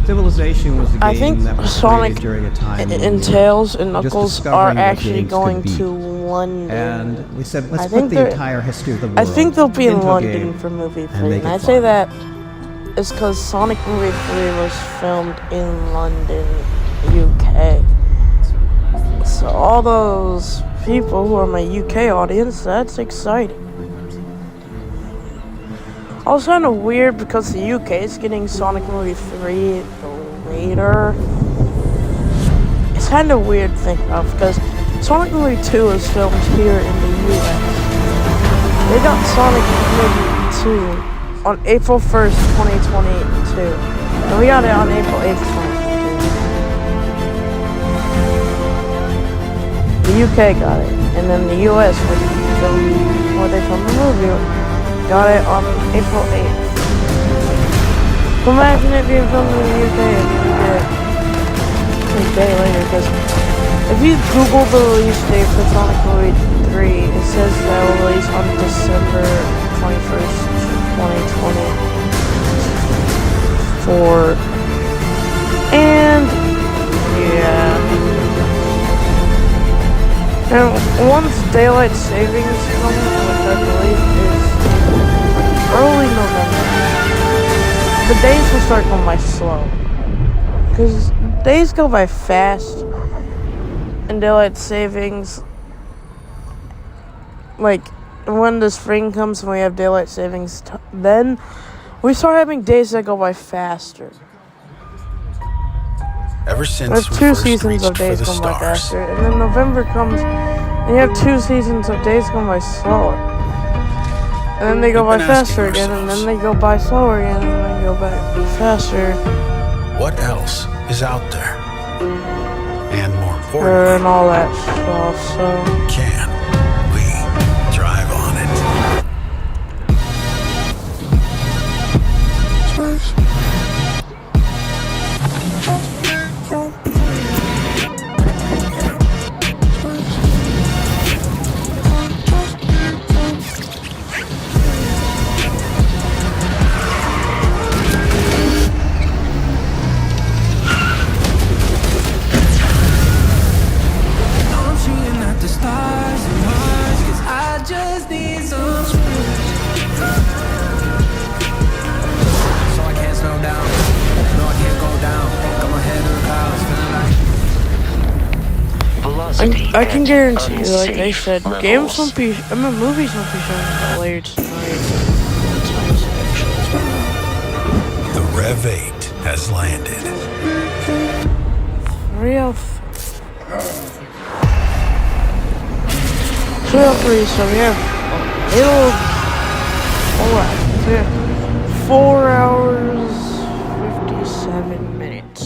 Civilization was a game I think that was Sonic during a time and Tails and Knuckles are actually going to London. And we said, let's put the entire history of the world. I think they'll be in London game for movie 3. and And I say that is because Sonic movie 3 was filmed in London, UK. So all those people who are my UK audience, that's exciting. Also kind of weird because the UK is getting Sonic movie 3 later. It's kind of weird to think of because Sonic movie 2 was filmed here in the US. They got Sonic movie 2 on April 1st, 2022. And we got it on April 8th, 2022. The UK got it. And then the US, where they filmed the movie, got it on April 8th. Imagine it being filmed in the UK and you get it a day later, because if you Google the release date for Sonic Movie 3, it says that will release on December 21st, 2024. And yeah. And once Daylight Savings comes, which I believe is early November, the days will start going by slow. Because days go by fast in Daylight Savings. Like, when the spring comes and we have Daylight Savings, then we start having days that go by faster. Ever since There's 2 seasons of days going by faster, and then November comes and you have 2 seasons of days going by slower. And then they go by faster again, and then they go by slower again, and then they go by faster. What else is out there? And more importantly, and all that stuff, so... Can we drive on it? I can't slow down. No, I can't go down. Got my head in the clouds. I can guarantee you, like they said, games won't be, movies won't be showing until later tonight. The Rev 8 has landed. 303, so we have a little, alright, so we have 4 hours, 57 minutes.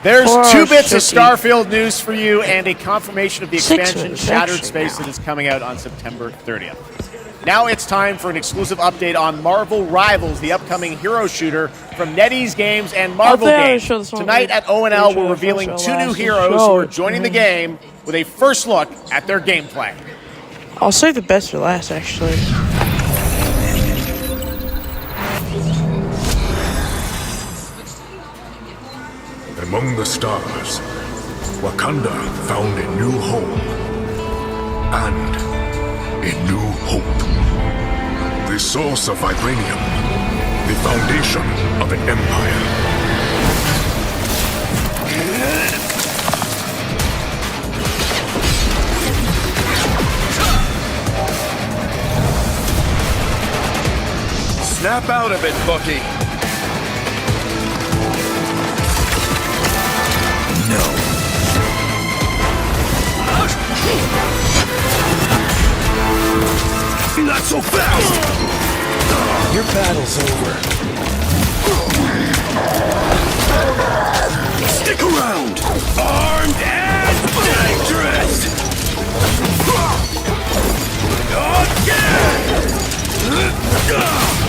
There's 2 bits of Starfield news for you and a confirmation of the expansion Shattered Space that is coming out on September 30th. Now it's time for an exclusive update on Marvel Rivals, the upcoming hero shooter from NetEase Games and Marvel Games. Tonight at ONL, we're revealing 2 new heroes who are joining the game with a first look at their gameplay. I'll save the best for last, actually. Among the stars, Wakanda found a new home and a new hope. The source of vibranium, the foundation of an empire. Snap out of it, Bucky. Not so fast! Your battle's over. Stick around! Armed and dangerous! Again!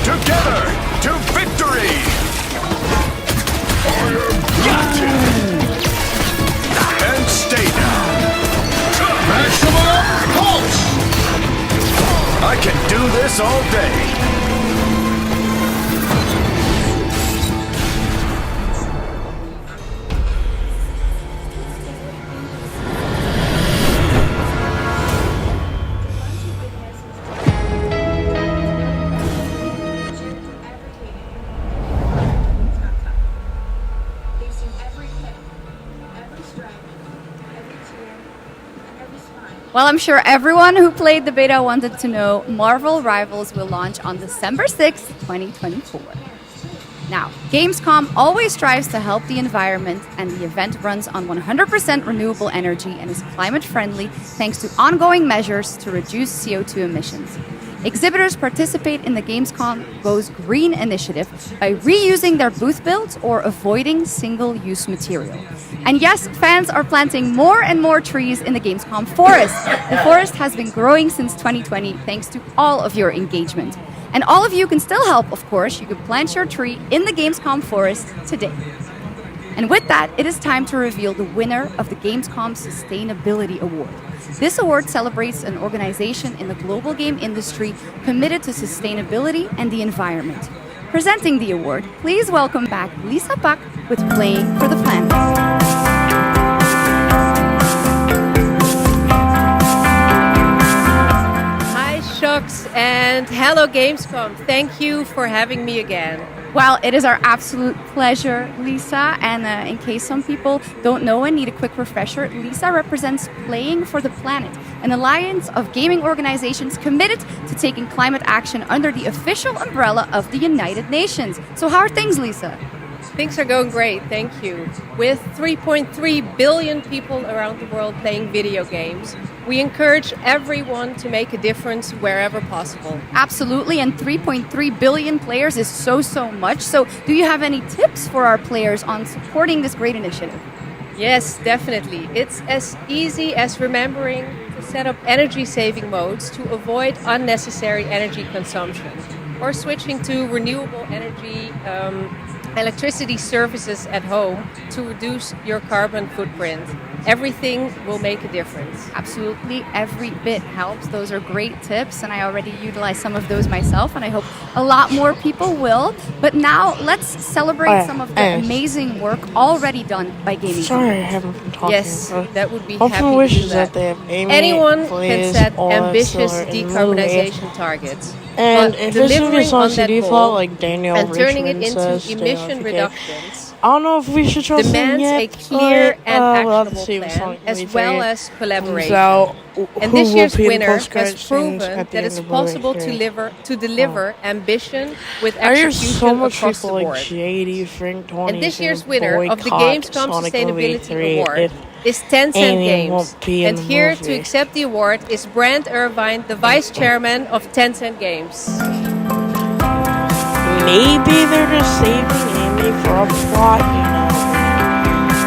Together to victory! Got you! And stay down! Maximum pulse! I can do this all day! Well, I'm sure everyone who played the beta wanted to know Marvel Rivals will launch on December 6th, 2024. Now, Gamescom always strives to help the environment, and the event runs on 100% renewable energy and is climate friendly thanks to ongoing measures to reduce CO2 emissions. Exhibitors participate in the Gamescom Goes Green initiative by reusing their booth builds or avoiding single-use material. And yes, fans are planting more and more trees in the Gamescom forest. The forest has been growing since 2020 thanks to all of your engagement. And all of you can still help, of course. You can plant your tree in the Gamescom forest today. And with that, it is time to reveal the winner of the Gamescom Sustainability Award. This award celebrates an organization in the global game industry committed to sustainability and the environment. Presenting the award, please welcome back Lisa Pak with Playing for the Planet. Hi, Shux, and hello, Gamescom. Thank you for having me again. Well, it is our absolute pleasure, Lisa. And in case some people don't know and need a quick refresher, Lisa represents Playing for the Planet, an alliance of gaming organizations committed to taking climate action under the official umbrella of the United Nations. So how are things, Lisa? Things are going great, thank you. With 3.3 billion people around the world playing video games, we encourage everyone to make a difference wherever possible. Absolutely, and 3.3 billion players is so much. So do you have any tips for our players on supporting this great initiative? Yes, definitely. It's as easy as remembering to set up energy-saving modes to avoid unnecessary energy consumption, or switching to renewable energy electricity services at home to reduce your carbon footprint. everything will make a difference. Absolutely, every bit helps. Those are great tips, and I already utilize some of those myself, and I hope a lot more people will. But now, let's celebrate some of the amazing work already done by Gaming. Sorry, I haven't been talking. Yes, that would be Open happy wishes to do that. They have Amy, Anyone Blaze, can set Ola, ambitious Siller, and decarbonization targets. And but if this delivering is on on that CD goal file, like Daniel and turning it Richmond into says, emission reductions I don't know if we should trust him demands yet, a clear but, and we'll have to actionable see when plan, Sonic as Movie well 3 as collaboration. comes out, And who this will year's be the winner post-credit has scenes proven at the that end it's of Movie possible 3. to deliver ambition with I hear execution so much across people the like board. JD, Frank, Tony, And this year's winner of the Gamescom Sonic Movie Sustainability 3 Award if is Tencent Amy Games. won't be in And the here to movie. accept the award is Brent Irvine, the vice chairman of Tencent Games. Maybe they're just saving Amy for a plot, you know.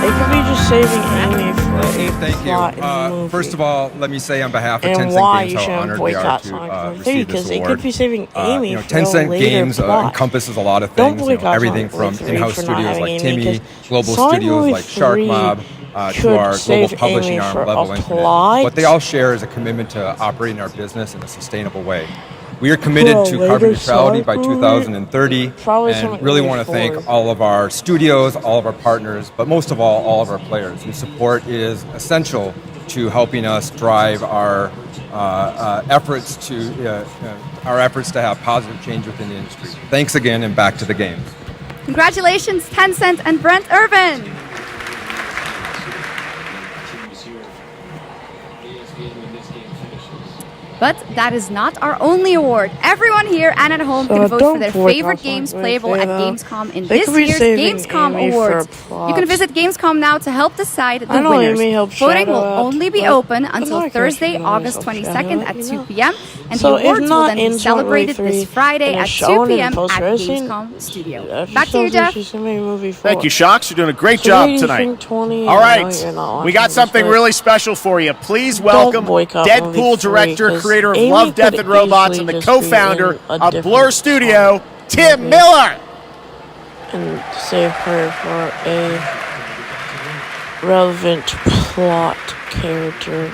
They could be just saving Amy for a plot in the movie. First of all, let me say on behalf of And Tencent why Games you how shouldn't honored we are boycott to Sonic Movie 3, receive because this they award. could be saving Amy you know, for a Tencent later Games plot. encompasses a lot of Don't things. You know, boycott everything Sonic from Movie 3 in-house for not studios having like Amy, Timmy, 'cause global Sonic studios Movie like Shark 3 Mob, to could our save global publishing Amy arm, for Level a Infinite. plot. What they all share is a commitment to operating our business in a sustainable way. We are committed For a to later carbon neutrality by Sonic movie? 2030 Probably and Sonic really Movie want to 4. thank all of our studios, all of our partners, but most of all of our players whose support is essential to helping us drive our efforts to have positive change within the industry. Thanks again, and back to the games. Congratulations, Tencent and Brent Irvin. But that is not our only award. Everyone here and at home can vote for their favorite games playable at Gamescom in this year's Gamescom Awards. You can visit Gamescom now to help decide the winners. Voting will only be open until Thursday, August 22nd at 2 p.m. And the awards will then be celebrated this Friday at 2 p.m. at Gamescom Studio. Back to you, Jeff. Thank you, Shocks. You're doing a great job tonight. All right, we got something really special for you. Please welcome Deadpool director, creator of Love, Death, and Robots, and the co-founder of Blur Studio, Tim Miller. And save her for a relevant plot character.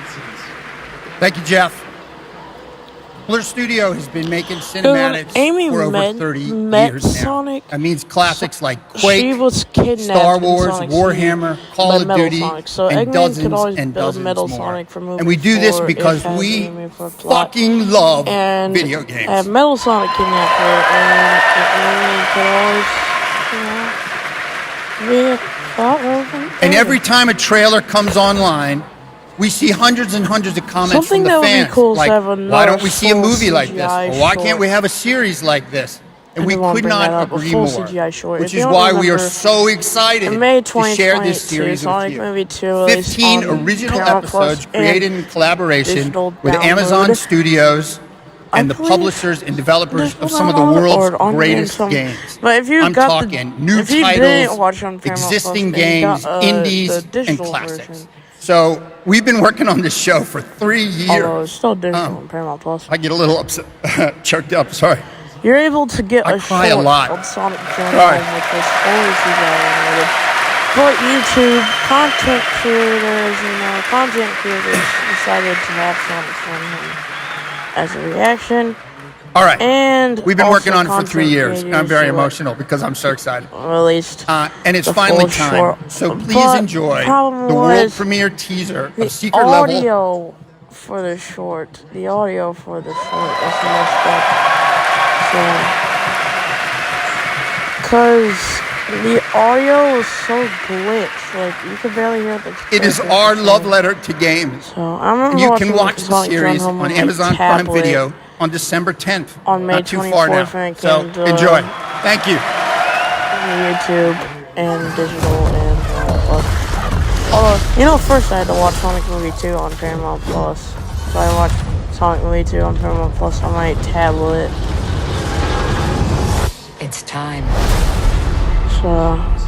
Thank you, Jeff. Blur Studio has been making cinematics for over 30 years now. Sonic. That means classics like Quake, She was kidnapped Star Wars, in Sonic Warhammer, Call of Metal Duty, Sonic. So and Eggman dozens could always and build dozens Metal more. Sonic for movie And we do this 4 because if it has we Amy for a plot. fucking love And video games. have Metal Sonic kidnapped her, and Amy could always, be a plot relevant. And every time a trailer comes online, we see hundreds and hundreds of comments Something from that the would be fans. cool is to Like, have why another don't we see a full movie like this? CGI Or why can't short. we have a series like this? And we I wanna could bring not that up, a agree full more. CGI short. Which If you is don't why we are remember, so excited in May to share this 2022, series Sonic with you. Movie 2 released 15 on original Paramount episodes Plus created and in collaboration digital with download. Amazon Studios and the believe publishers and developers of some of the on world's on greatest some- games. But if you I'm got talking new if you titles, didn't watch on Paramount existing Plus, then you games, got, indies, the and digital classics. version. So we've been working on this show for 3 years. Although it's still digital on Paramount Plus. I get a little upset, choked up. Sorry. You're able to get I a cry a short lot. of Sonic Genome, Sorry. which was fully CGI animated. But YouTube content creators decided to have Sonic from him as a reaction. All right. And we've been also working on it for 3 content years. I'm very creators emotional because I'm so excited. Released. And it's the finally full time. short. So please But enjoy problem the world was premiere teaser the of Secret Level. audio for the short. The audio for the short is messed up. So, because the audio is so glitched, like you can barely hear the. It is our love letter to games. So I remember And you watching can watch the Sonic series Genome on my Amazon Prime tablet Video on December 10th. on May Not too far now. 24th, So and, enjoy. Thank you. YouTube and digital and Plus. Although, first I had to watch Sonic Movie 2 on Paramount Plus. So I watched Sonic Movie 2 on Paramount Plus on my tablet. It's time. So,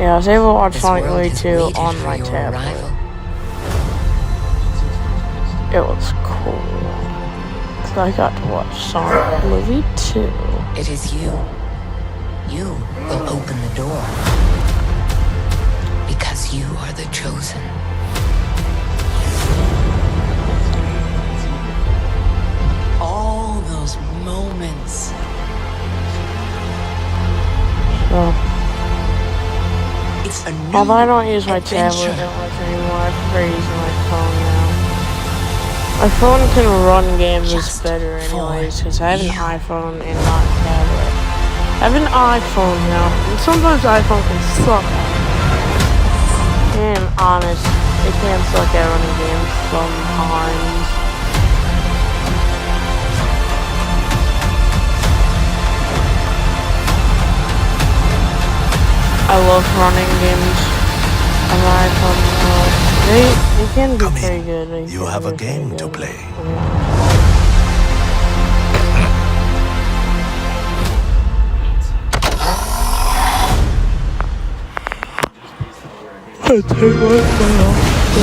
yeah, I was able to watch This Sonic world Movie has 2 waited on for my your tablet. arrival. It was cool. So I got to watch Sonic Movie 2. It is you. You will open the door. Because you are the chosen. Although I don't use my tablet that much anymore, I prefer using my phone now. My phone can run games better anyways, because I have an iPhone and not a tablet. I have an iPhone now, and sometimes iPhone can suck. And honest, it can suck at running games sometimes. I love running games on my iPhone. They can be pretty good. You have a game to play.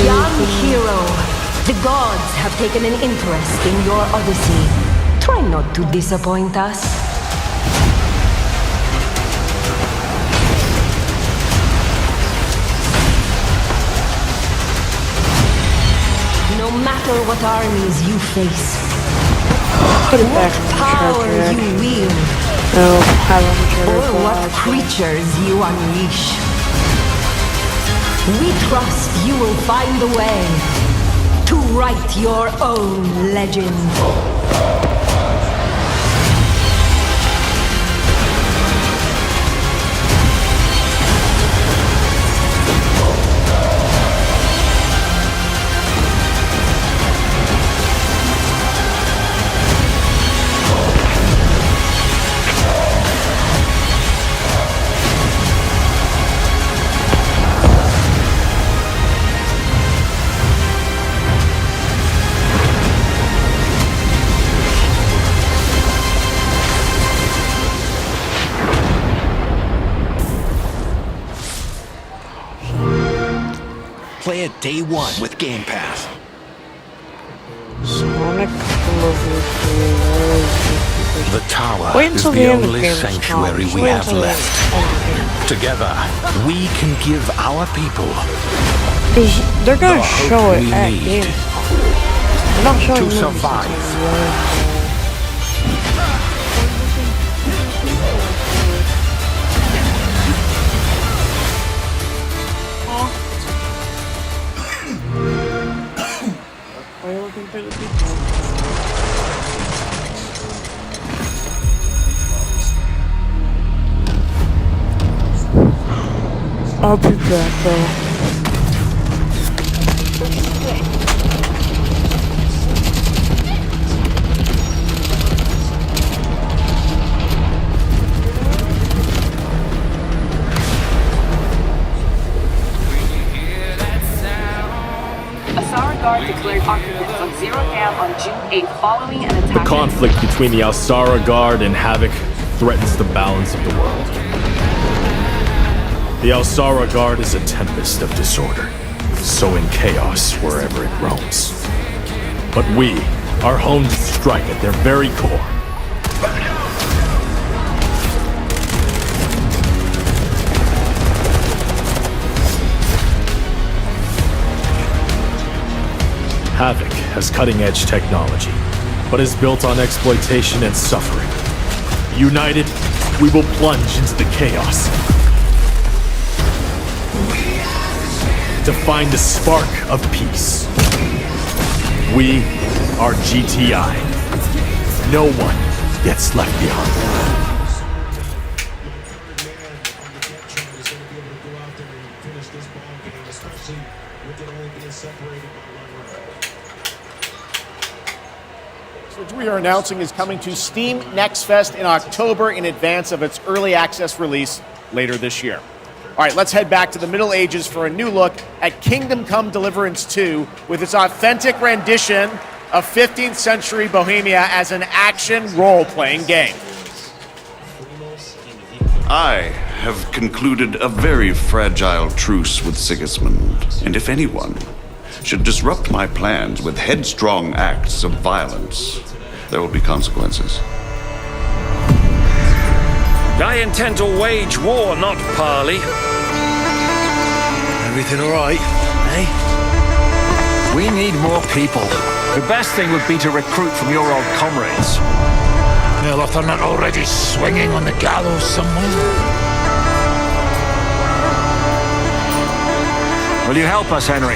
Young hero, the gods have taken an interest in your odyssey. Try not to disappoint us. No matter what armies you face, what power you wield, or what creatures you unleash, we trust you will find the way to write your own legend. Play it day one with Game Pass. Sonic The tower is the only sanctuary we have left. Together, we can give our people they're gonna show it at need Gamescom. They're not showing to survive. I'll be back though. Asara Guard declared occupants on Zero Dam on June 8th following an attack. The conflict between the Asara Guard and Havoc threatens the balance of the world. The Asara Guard is a tempest of disorder, sowing chaos wherever it roams. But we are honed to strike at their very core. Havoc has cutting-edge technology, but is built on exploitation and suffering. United, we will plunge into the chaos to find a spark of peace. We are GTI. No one gets left behind. Which we are announcing is coming to Steam Next Fest in October in advance of its early access release later this year. All right, let's head back to the Middle Ages for a new look at Kingdom Come Deliverance 2 with its authentic rendition of 15th century Bohemia as an action role-playing game. I have concluded a very fragile truce with Sigismund, and if anyone should disrupt my plans with headstrong acts of violence, there will be consequences. I intend to wage war, not parley. Everything all right, eh? We need more people. The best thing would be to recruit from your old comrades. Well, if they're not already swinging on the gallows somewhere. Will you help us, Henry?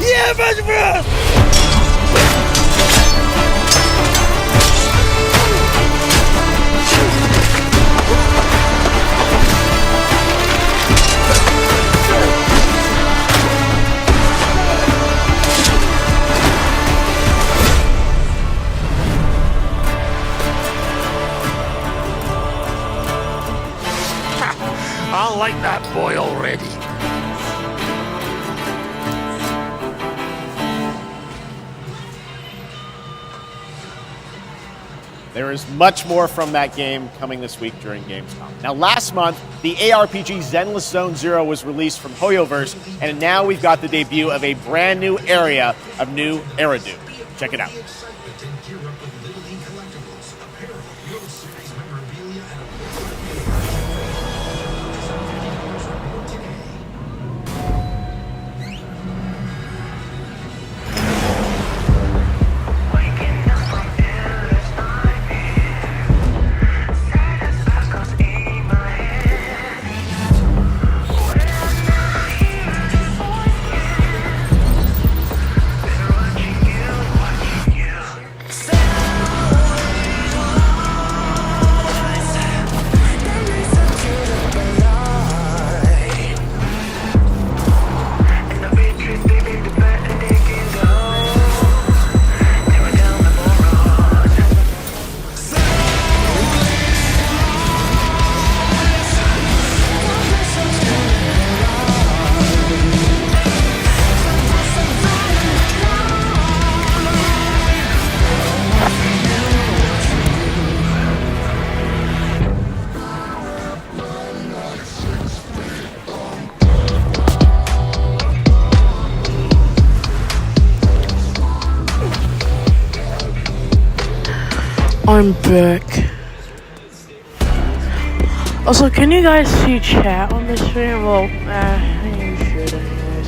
Yeah, Benjamin! I like that boy already. There is much more from that game coming this week during Gamescom. Now, last month, the ARPG Zenless Zone Zero was released from Hoyoverse, and now we've got the debut of a brand new area of New Eridu. Check it out. I'm back. Also, can you guys see chat on this stream? Well, you should anyways.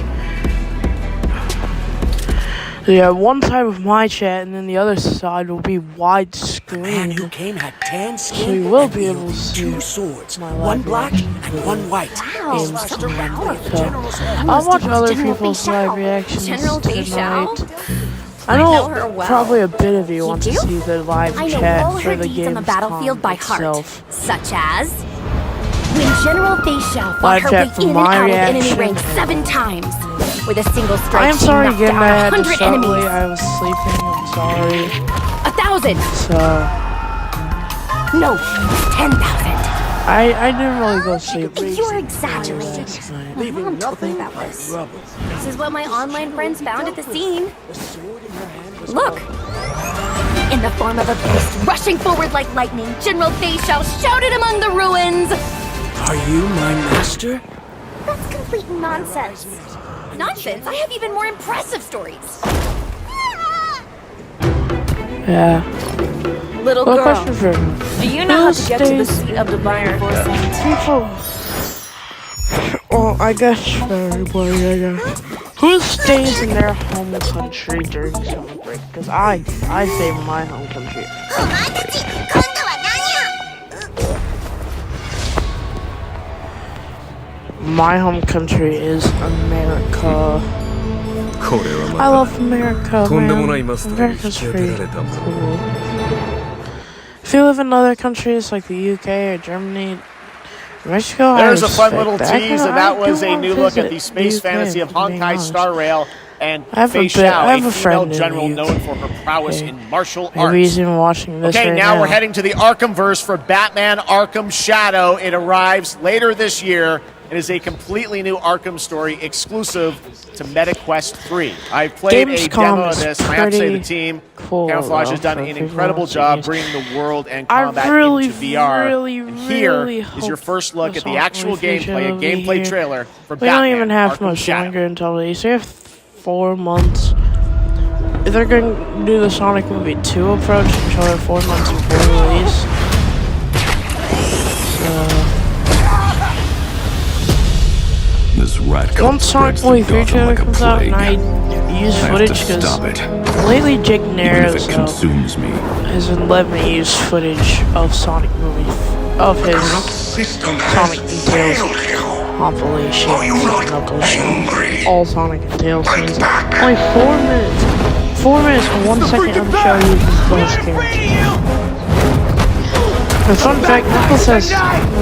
So yeah, one side of my chat and then the other side will be widescreen. The man who came had tan skin, so you will be able to see 2 swords, my one black and one white. Wow, so I'll watch other people's live reactions tonight. I know probably a bit of you want to see the live chat for the game on the battlefield by heart, itself. Such as when General Fei Xiao fought Live her chat way for in and my out of enemy reaction. ranks 7 times. With a single strike, I am sorry she knocked again down that I had to 100 start enemies. late. I was sleeping. I'm sorry. 1,000. So No, 10,000. I didn't really go sleep. You're exaggerating. My mom told me that was. This is what my online friends found at the scene. Look! In the form of a beast rushing forward like lightning, General Fei Xiao shouted among the ruins! Are you my master? That's complete nonsense. Nonsense? I have even more impressive stories. Yeah. Little Well, girl, question for you. do you know how to get to the seat of Divine Force? Well, I guess for everybody, who stays in their home country during summer break? Because I stay in my home country. My home country is America. I love America, man. America's pretty cool. If you live in other countries like the UK or Germany, Mexico, There's a fun I little respect tease, and that was a new look at the space fantasy of Honkai Star Rail and Fei Xiao, a female general known for her prowess in martial arts. Maybe he's even watching this Okay, right now now. we're heading to the Arkhamverse for Batman Arkham Shadow. It arrives later this year. It is a completely new Arkham story exclusive to MetaQuest 3. I've played a demo of this, and I have to say the team, Camouflage, has done an incredible job bringing the world and combat into VR. And here is your first look at the actual gameplay, a gameplay trailer for We don't Batman even have Arkham much Shadow. longer until release. We have 4 months. If they're going to do the Sonic Movie 2 approach, which will have 4 months before release. rat Once Sonic Movie 3 trailer comes out and I use footage because lately Jake Naros has been letting me use footage of Sonic movie, of his Sonic and Tails compilation, Knuckles show, all Sonic and Tails scenes. Only 4 minutes. 4 minutes and 1 second of the show uses those characters. And fun fact, Knuckles has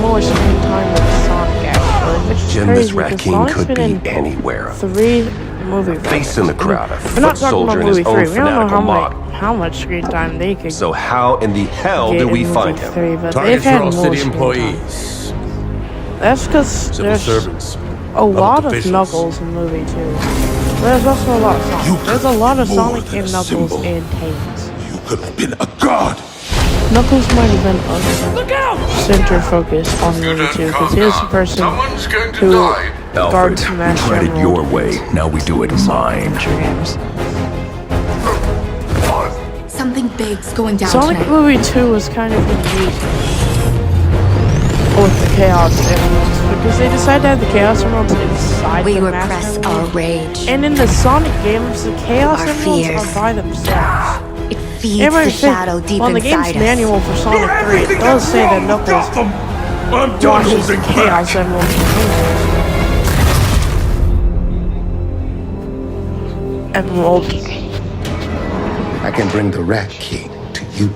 more screen time than Sonic actually, which is Jim, crazy this rat because king Sonic's could been be in anywhere. 3 movie Face in the crowd, a We're not foot talking soldier about in his movie own 3. We don't know fanatical how much screen time they could So how in the hell get do we in find movie him? 3, but they've had more city screen employees. time. That's because Civil there's servants. a lot of officials. Knuckles in movie 2. There's also a lot of Sonic. There's a lot of Sonic and Knuckles and Tails. You could have been a god. Knuckles might have been a center focus on movie 2 because he was the person who guards Smash Tried it Emerald. your way, now we do it mine. Something big's going down Sonic tonight. movie 2 was kind of unique with the Chaos Emeralds because they decided to have the Chaos Emeralds inside We the repress Master our Emerald. rage. And in the Sonic games, the Chaos Our Emeralds fears. are by themselves. It feeds Everybody the think- shadow deep on the inside game's us. manual for Sonic 3, it does say that Knuckles washes the Chaos Emeralds. Emerald. I can bring the rat king to you.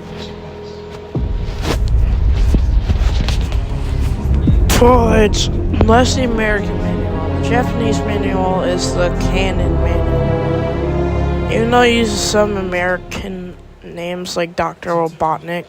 But unless the American manual, the Japanese manual is the canon manual. Even though it uses some American names like Dr. Robotnik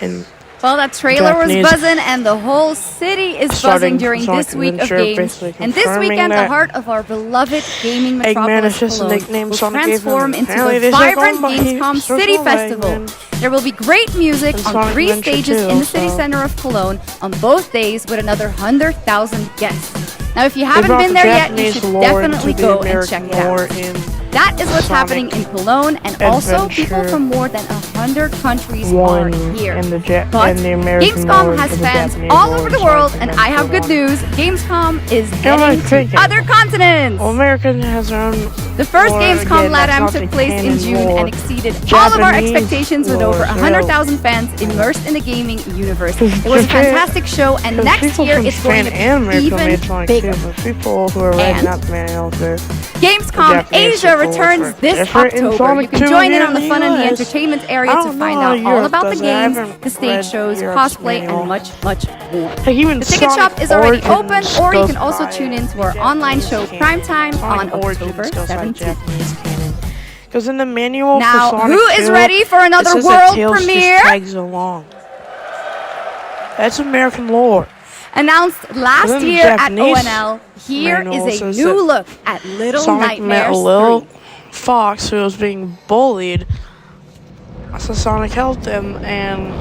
and Well, that trailer Japanese was buzzing, and the whole city is starting buzzing during Sonic this week of Adventure, games. basically And this confirming weekend, the that heart of our beloved gaming Eggman metropolis is just a Cologne nickname will Sonic gave him. transform into Apparently a they said, vibrant "Oh, my, Gamescom he's City so Festival. Eggman." There will be great music And on Sonic 3 Adventure stages too, in the city so- center of Cologne on both days with another 100,000 guests. Now, if you haven't brought been the there yet, you Japanese should lore definitely into the go and American check it lore out. in That is what's Sonic happening in Cologne, and also people Adventure from more than 100 countries are 1 here. and the But and the American Gamescom lore has into the fans Japanese all lore over in the world, Sonic and I have good Adventure news. Gamescom is Am I getting to thinking? other continents. Well, America has their own. The first lore. Gamescom Again, that's LATAM not the took place in canon June lore. and exceeded all of our Japanese expectations with lore, over so- 100,000 fans immersed in the gaming universe. Because It was a Japan- fantastic show, and because next people year from it's going Japan to and be America even made Sonic bigger. too, but people who are read And not manuals, they're Gamescom Japanese Asia people returns were this different in October. You Sonic can 2 join in here on the in fun the and the US. entertainment area I to don't find know how out all Europe about the does it. I games, haven't the stage read shows, Europe's cosplay, manual. and much, much more. Like even The ticket Sonic shop is already Origins open, or you goes can also by tune in to our online show Primetime on October 17th. Because in the manual Now, for Sonic who is 2, ready for another it says that world Tails just premiere? tags along. That's American lore. Announced last Then the year at Japanese ONL, here manual is a says new that look at Little Sonic met Nightmares a little 3. fox who was being bullied. So Sonic helped him, and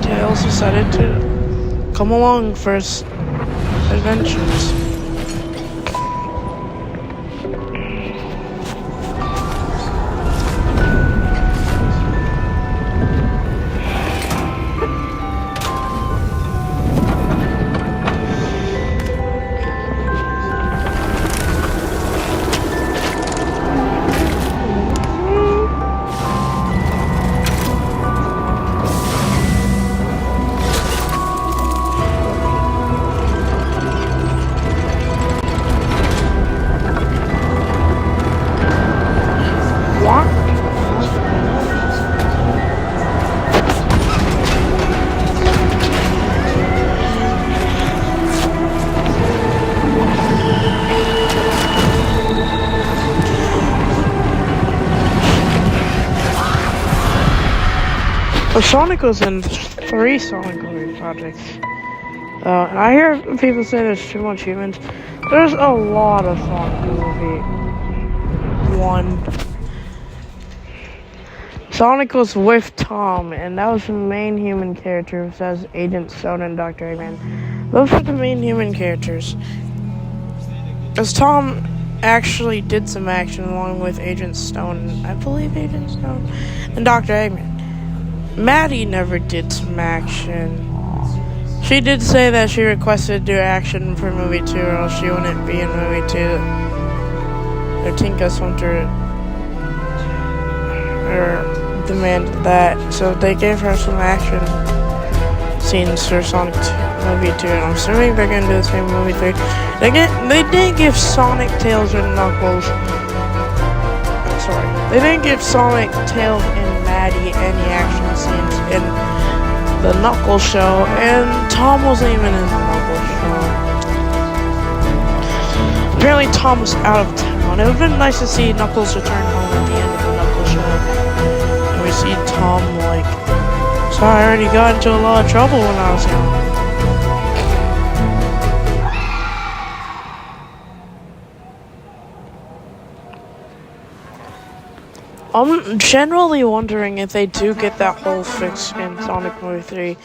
Tails decided to come along for his adventures. Well, Sonic was in 3 Sonic movie projects. And I hear people say there's too much humans. There's a lot of Sonic movie. 1. Sonic was with Tom, and that was the main human character besides Agent Stone and Dr. Eggman. Those are the main human characters. As Tom actually did some action along with Agent Stone, I believe Agent Stone, and Dr. Eggman. Maddie never did some action. She did say that she requested to do action for movie 2 or else she wouldn't be in movie 2. Or Tinka Swinter demanded that. So they gave her some action scenes for Sonic movie 2. And I'm assuming they're gonna do the same movie 3. They didn't give Sonic, Tails, and Knuckles. Sorry. They didn't give Sonic, Tails, and Maddie any action scenes in the Knuckles show, and Tom wasn't even in the Knuckles show. Apparently Tom was out of town. It would have been nice to see Knuckles return home at the end of the Knuckles show. And we see Tom like, sorry, I already got into a lot of trouble when I was young. I'm generally wondering if they do get that hole fixed in Sonic Movie 3.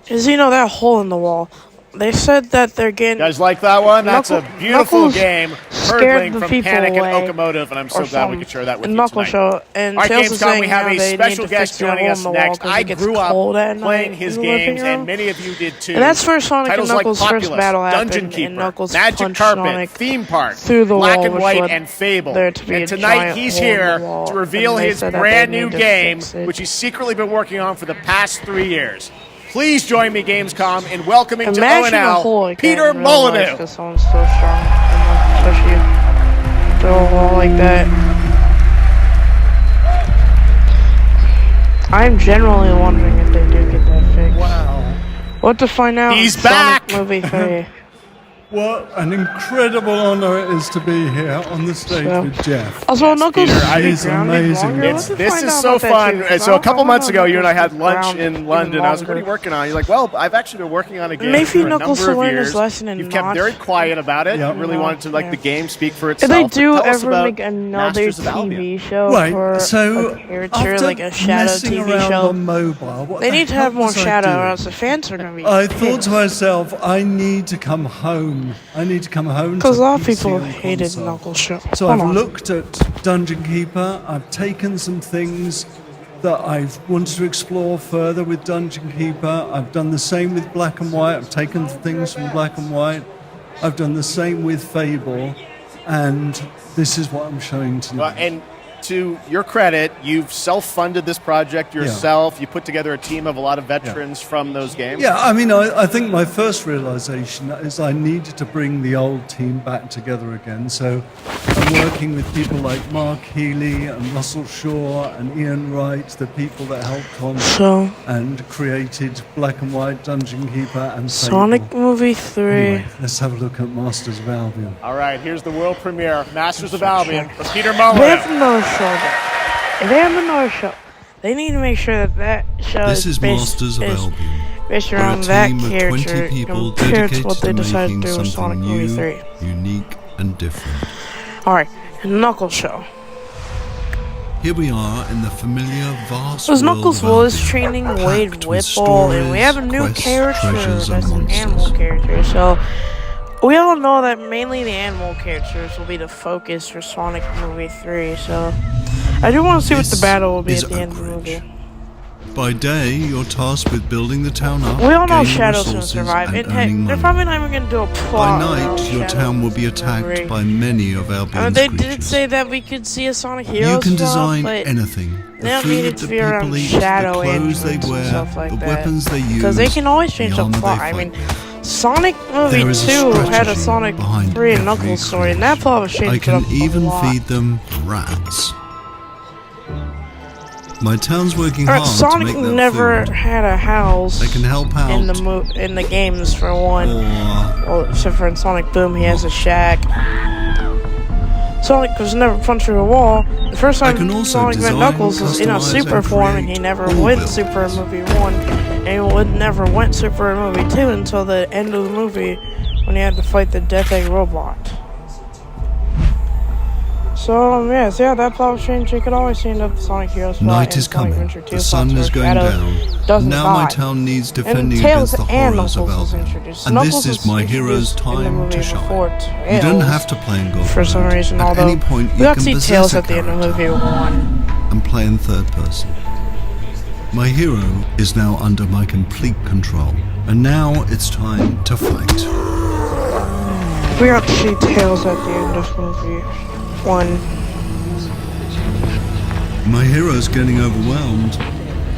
Is, you know, that hole in the wall. They said that they're getting... You guys like that one? That's a beautiful Knuckles game. Scared the From people Panic away. and Locomotive, and I'm so glad we could share that with you Knuckles tonight. Show, and All right, Tails is Gamescom, saying we have how a they special need to guest fix that joining hole us in the next. wall 'cause I it gets grew cold at up night playing his in the living games, and room. many of you did too. And that's where Sonic Titles and Knuckles' like first Populous, battle Dungeon happened, Keeper, and Knuckles Magic punched Carpet, Sonic Theme Park, through the Black wall, and which White, led and Fable. there to be And a tonight giant he's hole in the here wall, to reveal and they his said that brand they new need to game, fix it. which he's secretly been working on for the past 3 years. Please join me, Gamescom, in welcoming Imagine to a hole ONL, like Peter that in real life, Molyneux. because someone's so strong, and especially throw a wall like that. I'm generally wondering if they do get that fixed. Wow. What to find out He's in back! Sonic Movie 3. What an incredible honor it is to be here on the stage So- with Jeff. Also, Knuckles Peter, should be it is grounded amazing. longer. It's, Let's this find is out so about that fun. too. So a couple months ago, you and I had Knuckles lunch grounded in London. I was like, what are you longer. working on? You're like, well, I've actually been working on a game Maybe for a Knuckles number of will learn his years. lesson and You've kept not- very quiet about it. Yep. You really wanted to let the game speak for If itself. they do But tell us ever about make another Masters of Albion. TV show Right, for so a character, after like a Shadow messing TV around show, on mobile, what they the need to hell have more was I Shadow, or doing? else the fans are going to be I thought pissed. to myself, I need to come home. I need to come home. Because to a lot of PC people and hated console. Knuckles Show. So Hold I've on. looked at Dungeon Keeper. I've taken some things that I've wanted to explore further with Dungeon Keeper. I've done the same with Black and White. I've taken things from Black and White. I've done the same with Fable. And this is what I'm showing tonight. Well, and to your credit, you've self-funded this project yourself. You put together a team of a lot of veterans from those games. Yeah, I mean, I think my first realization is I needed to bring the old team back together again. So I'm working with people like Mark Healy and Russell Shaw and Ian Wright, the people that helped on and created Black and White, Dungeon Keeper, and Sonic Fable. Movie 3. Anyway, let's have a look at Masters of Albion. All right, here's the world premiere, Masters of Albion, from Peter They Molyneux. have another show. If they have another show, they need to make sure that show This is based, Masters of Albion. based We're a around that team of 20 character people compared to dedicated what they to decided to making do with Sonic something Movie new, 3. unique, and different. Alright, Knuckles Show. Here we are in the familiar, vast Because world Knuckles of was Albion, training Wade packed with Whipple, and we have a new quests, character treasures, that's and an animal monsters. character. So we all know that mainly the animal characters will be the focus for Sonic Movie 3. So I do want to see what the This battle will be is at the end of the movie. By day, you're tasked with building the town up, We all know gaining Shadow's gonna resources, survive. and And earning they're money. probably not even gonna do a By plot. night, around your Shadow's town will be attacked discovery. by many of Albion's They creatures. did say that we could see a Sonic Heroes You can swap, design but anything. they don't The need food it to that be around people eat, Shadow the clothes they androids and wear, stuff like the that. weapons they use, Because they can always change the armor they plot. I fight mean, Sonic Movie There is a 2 had a strategy Sonic behind 3 and every Knuckles story, and that plot was changed I can up a even lot. feed them rats. My town's working Alright, hard Sonic to make that never food. had a house. They can help out. in the games for one. Well, except for in Sonic Boom, he has a shack. Sonic was never punched through a wall. The first time Sonic met Knuckles was in a super form, and he never went Super in Movie 1, and he never went Super in Movie 2 until the end of the movie when he had to fight the Death Egg robot. So, yes, yeah, that plot was changed. You could always end up the Sonic Heroes plot Night in is Sonic coming. Adventure 2 The sun plots is where going Shadow down. doesn't Now my die. town needs And defending Tails against the and horrors of Knuckles was Albion. introduced. And Knuckles this is was my hero's introduced in the time movie to shine. before You don't Tails. have to play in Gold For some reason, At although any point, we you got can to see possess Tails a at the end of character movie 1. and play in third person. My hero is now under my complete control. And now it's time to fight. We got to see Tails at the end of movie 1. My hero's getting overwhelmed.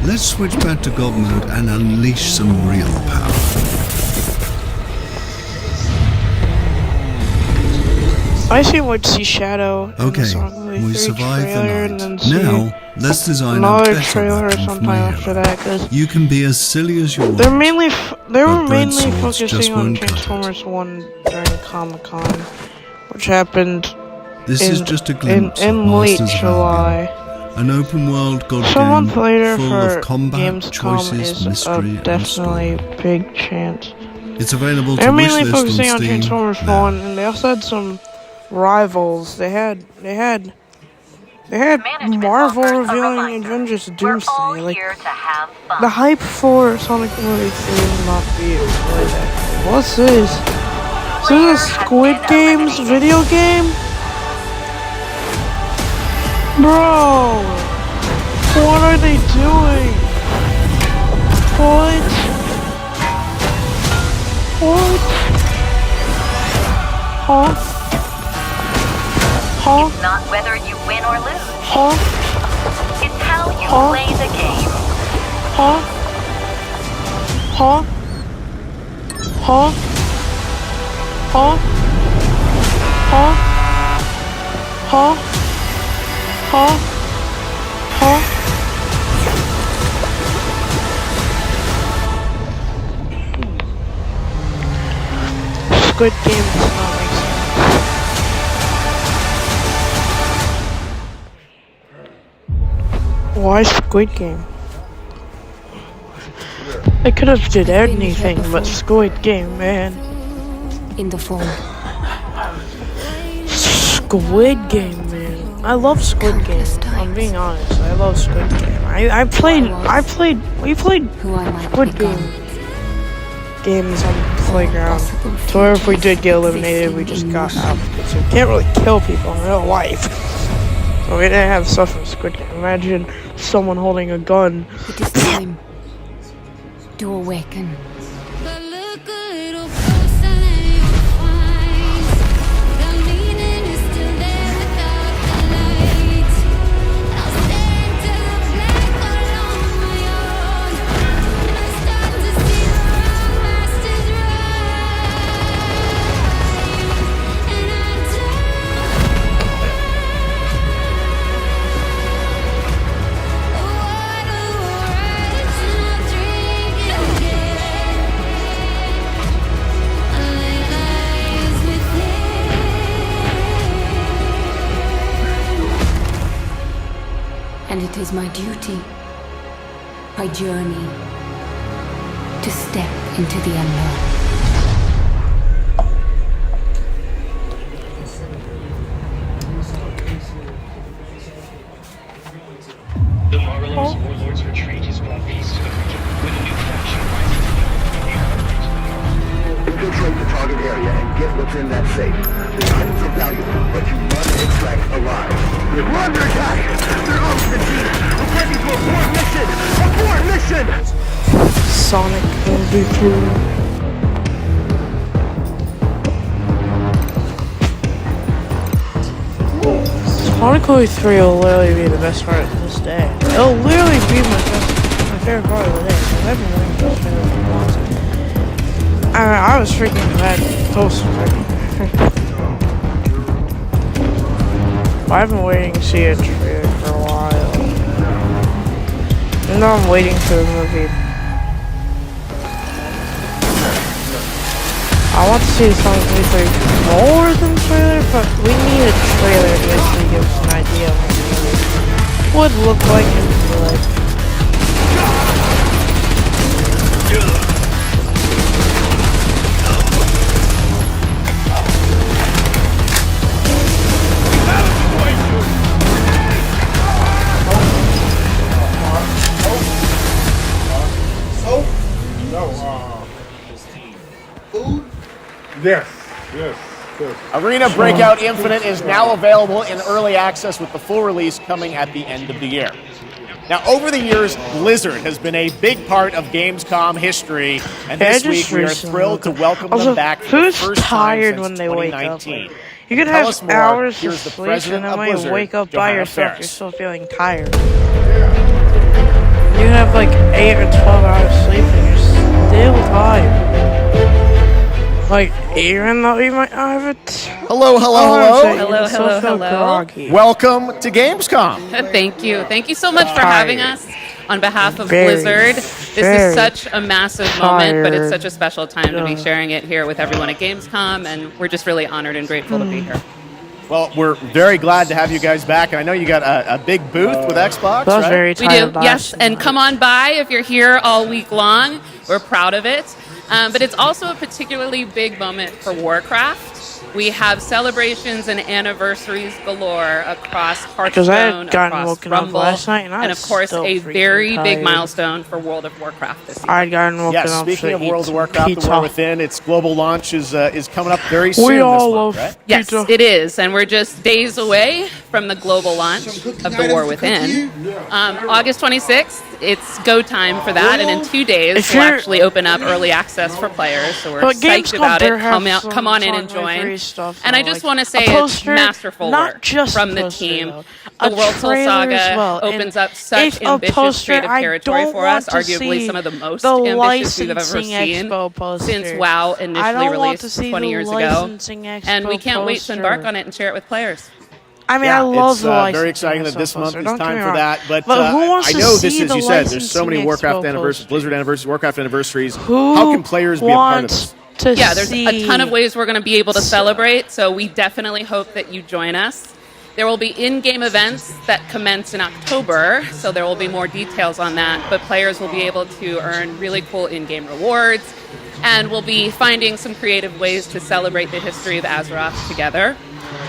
Let's switch back to God mode and unleash some real power. I see White Sea Shadow. Okay, we survived the night. Now, let's design a better trailer or weapon for something my after hero. that, because You can be as silly as you want. they were mainly swords just focusing on won't cut it. Transformers 1 during Comic-Con, which happened This is just a glimpse in of late Masters of July. Albion, an open world god So a month game later full for of combat, Gamescom choices, is mystery, and story. definitely big chance. It's available They're to mainly wishlist focusing on on Steam. Transformers 1, and they also had some rivals. They had Marvel revealing Avengers Doomsday. Like, the hype for Sonic movie 3 will not be really that. What's this? Is this a Squid Games video game? Bro! What are they doing? What? Huh? Huh? It's not whether you win or lose. Huh? It's how you Huh? play the game. Huh? Huh? Huh? Huh? Huh? Huh? Huh? Huh? Squid Game does not make sense. Why Squid Game? They could have did anything but Squid Game, man. In the form. Squid Game, man. I love Squid Game. I'm being honest. I love Squid Game. We played Squid Game games on the playground. So if we did get eliminated, we just got out. So we can't really kill people in real life. So we didn't have stuff from Squid Game. Imagine someone holding a gun. It is time to awaken. And it is my duty, my journey, to step into the unknown. The Marvelous Warlords retreat is brought peace to the region with a new faction rising to the Infiltrate the target area and get what's in that safe. The items are valuable, but you must extract alive. We're under attack! They're ultimate team! We're ready to abort mission! Abort mission! Sonic movie 3. Sonic movie 3 will literally be the best part of this day. It'll literally be my favorite part of the day. I've been waiting for this trailer for months. I was freaking mad. I've been waiting to see a trailer for a while. And now I'm waiting for the movie. I want to see Sonic movie 3 more than trailer, but we need a trailer to basically give us an idea of what the movie would look like and feel like. Yes. Arena Breakout Infinite is now available in early access with the full release coming at the end of the year. Now, over the years, Blizzard has been a big part of Gamescom history, and this week we are thrilled to welcome them back for the first time since when they wake up? 2019. You could Tell have us more. hours of Here's the sleep president and of then when you Blizzard, wake up by Johanna yourself, Faris. you're still feeling tired. You have like 8 or 12 hours sleep and you're still tired. Like, even though you might not have it. Hello. Welcome to Gamescom. Thank you. Thank you so much for having us on behalf of Very, Blizzard. This is such a massive moment, but it's such a special time to be sharing it here with everyone at Gamescom, and we're just really honored and grateful to be here. Well, we're very glad to have you guys back, and I know you got a big booth with Xbox, right? We do, yes, and come on by if you're here all week long. We're proud of it. But it's also a particularly big moment for Warcraft. We have celebrations and anniversaries galore across Hearthstone, across Rumble, and of course a very big milestone for World of Warcraft this year. I'd gotten woken up Speaking to of eat World of Warcraft, pizza. The War Within, its global launch is coming up very soon We all this love month, right? Yes, it is, and we're just days away from the global launch of The War Within. August 26th, it's go time for that, and in 2 days we'll actually open up early access for players, so we're psyched about it. Come on in and join. And I just want to say it's masterful work from the team. The World Soul Saga opens up such ambitious creative territory for us, arguably some of the most ambitious we've ever seen since WoW initially released 20 years ago. And we can't wait to embark on it and share it with players. I mean, I love the it's very exciting that this month is time for that. But who wants I to know see this, as the you said, there's so many licensing Warcraft expo anniversaries, posters? Blizzard anniversaries, Warcraft anniversaries. How can players be a part of this? Yeah, there's a ton of ways we're going to be able to celebrate, so we definitely hope that you join us. There will be in-game events that commence in October, so there will be more details on that, but players will be able to earn really cool in-game rewards, and we'll be finding some creative ways to celebrate the history of Azeroth together.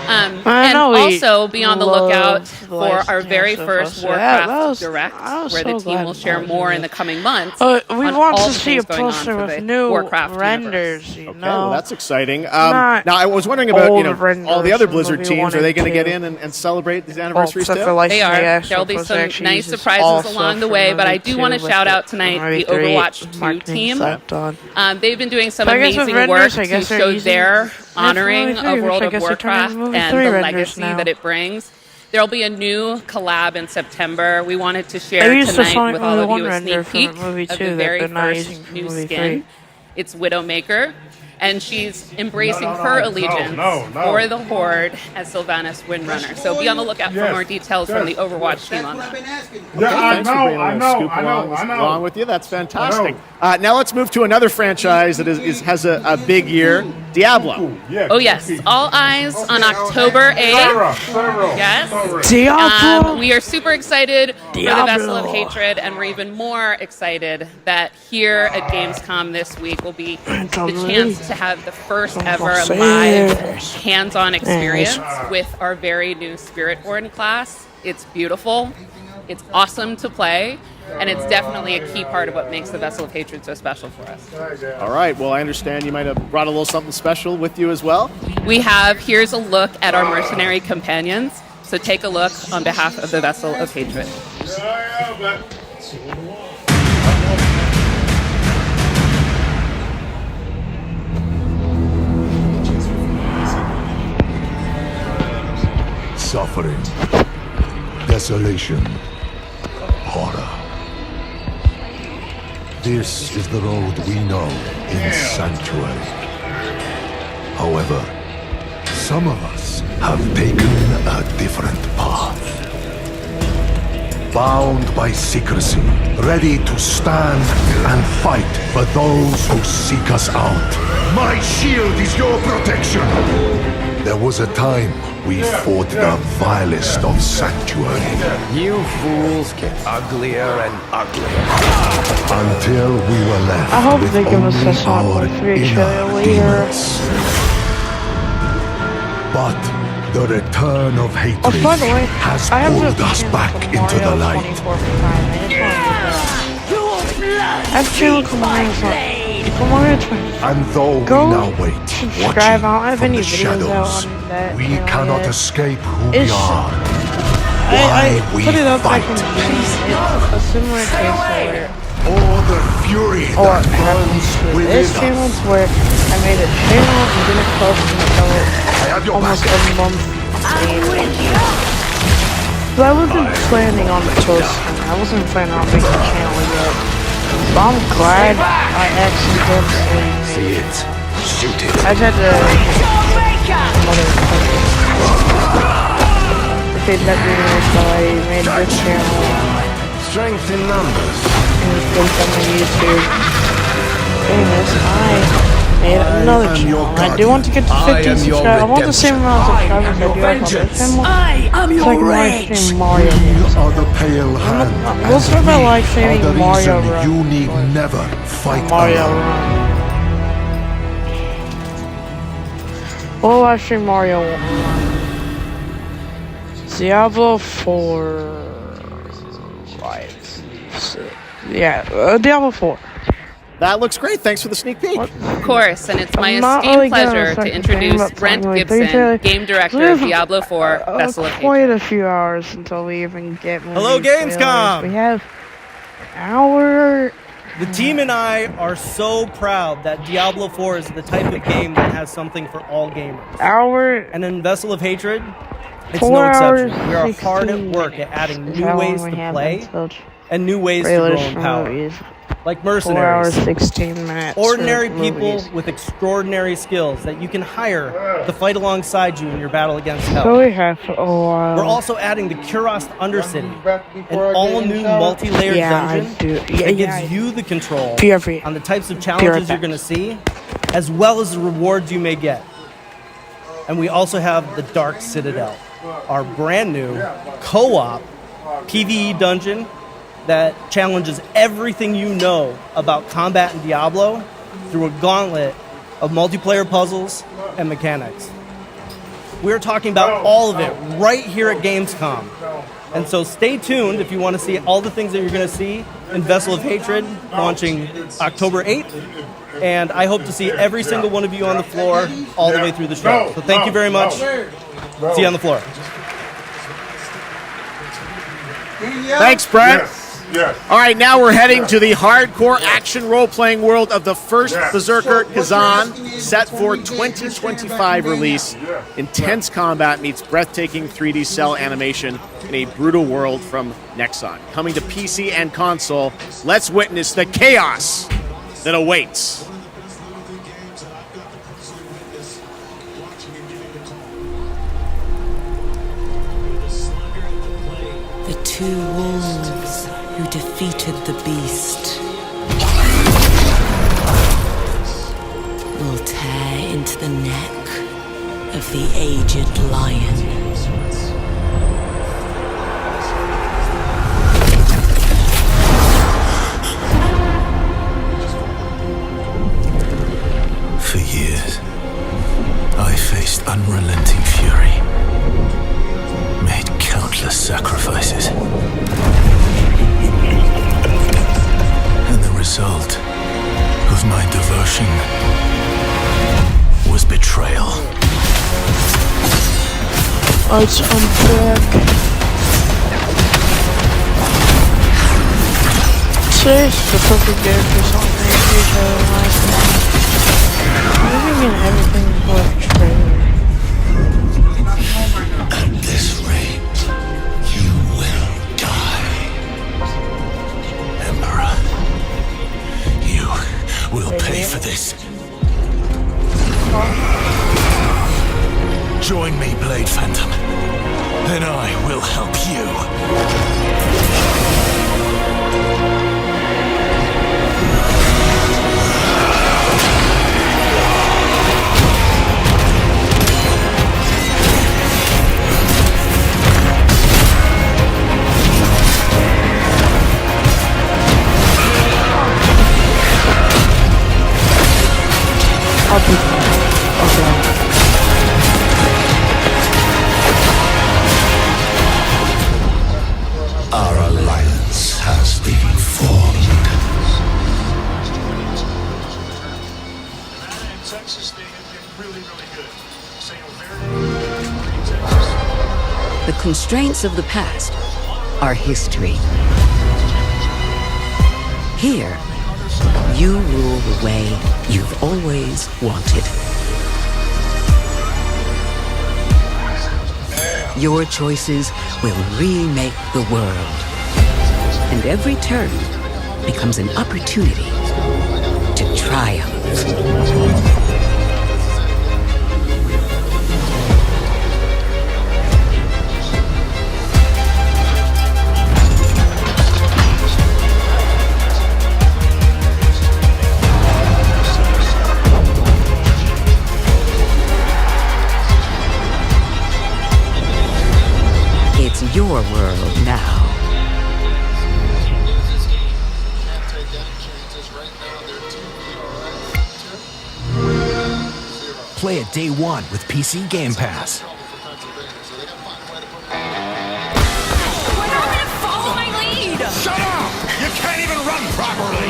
And also be on the lookout for our very first Warcraft Direct, where the team will share more in the coming months. We on want all to the see a things going on poster for with the new Warcraft renders. universe. You Well, that's exciting. Not now, I was wondering about old all the renders other from Blizzard movie teams. 1 Are they and going to 2. get in and celebrate these anniversaries except too? for, like, They are. Sneak There'll be Expo some actually nice uses surprises all along the stuff way, from but I movie do 2 want to with shout the out tonight movie the 3 Overwatch 2 marketing team. slapped on. They've been doing some But I guess amazing with work renders, I to guess they're show using their honoring movie 3, of which World I of guess they're turning Warcraft into movie and 3 the renders legacy now. that it brings. There'll be a new collab in September. We wanted to They share used the tonight Sonic with all Movie of 1 you a render sneak from peek the movie of 2 the that very they're not first using new movie skin. 3. It's Widowmaker, and she's embracing No, her no, allegiance no. for the Horde as Sylvanas Windrunner. So be on the lookout for more details from the Overwatch team on that. Thanks for bringing a little scoop along with you. That's fantastic. Now let's move to another franchise that has a big year, Diablo. Oh yes, all eyes on October 8th. Yes. Diablo. We are super excited for the Vessel of Diablo. Hatred, and we're even more excited that here at Gamescom this week will be the chance to have the first ever live hands-on experience with our very new Spiritborn class. It's beautiful. It's awesome to play, and it's definitely a key part of what makes the Vessel of Hatred so special for us. All right. Well, I understand you might have brought a little something special with you as well. Here's a look at our mercenary companions. So take a look on behalf of the Vessel of Hatred. Suffering, desolation, horror. This is the road we know in Sanctuary. However, some of us have taken a different path. Bound by secrecy, ready to stand and fight for those who seek us out. My shield is your protection! There was a time we fought the vilest of Sanctuary. You fools get uglier and uglier. Until we were left I hope with they give us only a Sonic our 3 inner trailer later. demons. But the return of hatred Oh, by the way, has I have pulled the us back into the light. Actually, come on, And though Go we now wait, subscribe. I don't watching have from any the videos out shadows, on that we channel cannot yet. escape who we It's- are. I we put it up fight. back in it's a similar case where All the fury or that happens burns with within this us. channel where I made a channel and didn't post until almost a month later. But I wasn't planning on posting. I wasn't planning on making a channel yet. So I'm glad I accidentally made it. Shoot it. I just had to mother okay, that video, so I made this channel. Strength in numbers. And it's been on my YouTube. Famous, I made another channel. I do want to get to 50 subscribers. I want the same amount of subscribers I do have on this channel. I am So I can live stream Mario games. You are the pale hand. We'll start by live streaming are the Mario reason Run. you need never fight Mario alone. Run. We'll live stream Mario Run. Diablo 4. Diablo 4. That looks great. Thanks for the sneak peek. Of course, and it's my I'm not esteemed really gonna pleasure start to complaining introduce about Brent something like Gibson, that. game director We of have, Diablo 4, Vessel of Hatred. Quite a few hours until we even get more Hello, trailers. Gamescom! We have an hour. The team and I are so proud that Diablo 4 is the type of game that has something for all gamers. Hour. And in Vessel of Hatred, it's 4 no exception. hours, We are hard at 16 work at adding minutes. new How long ways we to have play until and new ways to trailers grow in for power. movies. Like 4 mercenaries. hours, 16 minutes. Ordinary for people movies. with extraordinary skills that you can hire to fight alongside you in your battle against hell. So we have a while. We're also adding the Kurast Undercity, an all-new multi-layered dungeon that gives you the control on the types of challenges you're going to see, as well as the rewards you may get. And we also have the Dark Citadel, our brand new co-op PvE dungeon that challenges everything you know about combat in Diablo through a gauntlet of multiplayer puzzles and mechanics. We're talking about all of it right here at Gamescom. And so stay tuned if you want to see all the things that you're going to see in Vessel of Hatred, launching October 8th. And I hope to see every single one of you on the floor all the way through the show. So thank you very much. See you on the floor. Thanks, Brent. All right, now we're heading to the hardcore action role-playing world of the first Berserker Kazan, set for 2025 release. Intense combat meets breathtaking 3D cell animation in a brutal world from Nexon. Coming to PC and console, let's witness the chaos that awaits. The two wolves who defeated the beast will tear into the neck of the aged lion. For years, I faced unrelenting fury, made countless sacrifices. And the result of my devotion was betrayal. It's back. Today's the perfect day for something living in everything but trailer. At this rate, you will die. Emperor, you will pay for this. Join me, Blade Phantom. Then I will help you. Our alliance has been formed. The constraints of the past are history. Here, you rule the way you've always wanted. Your choices will remake the world. And every turn becomes an opportunity to triumph. It's your world now. Play it day one with PC Game Pass. Follow my lead! Shut up! You can't even run properly!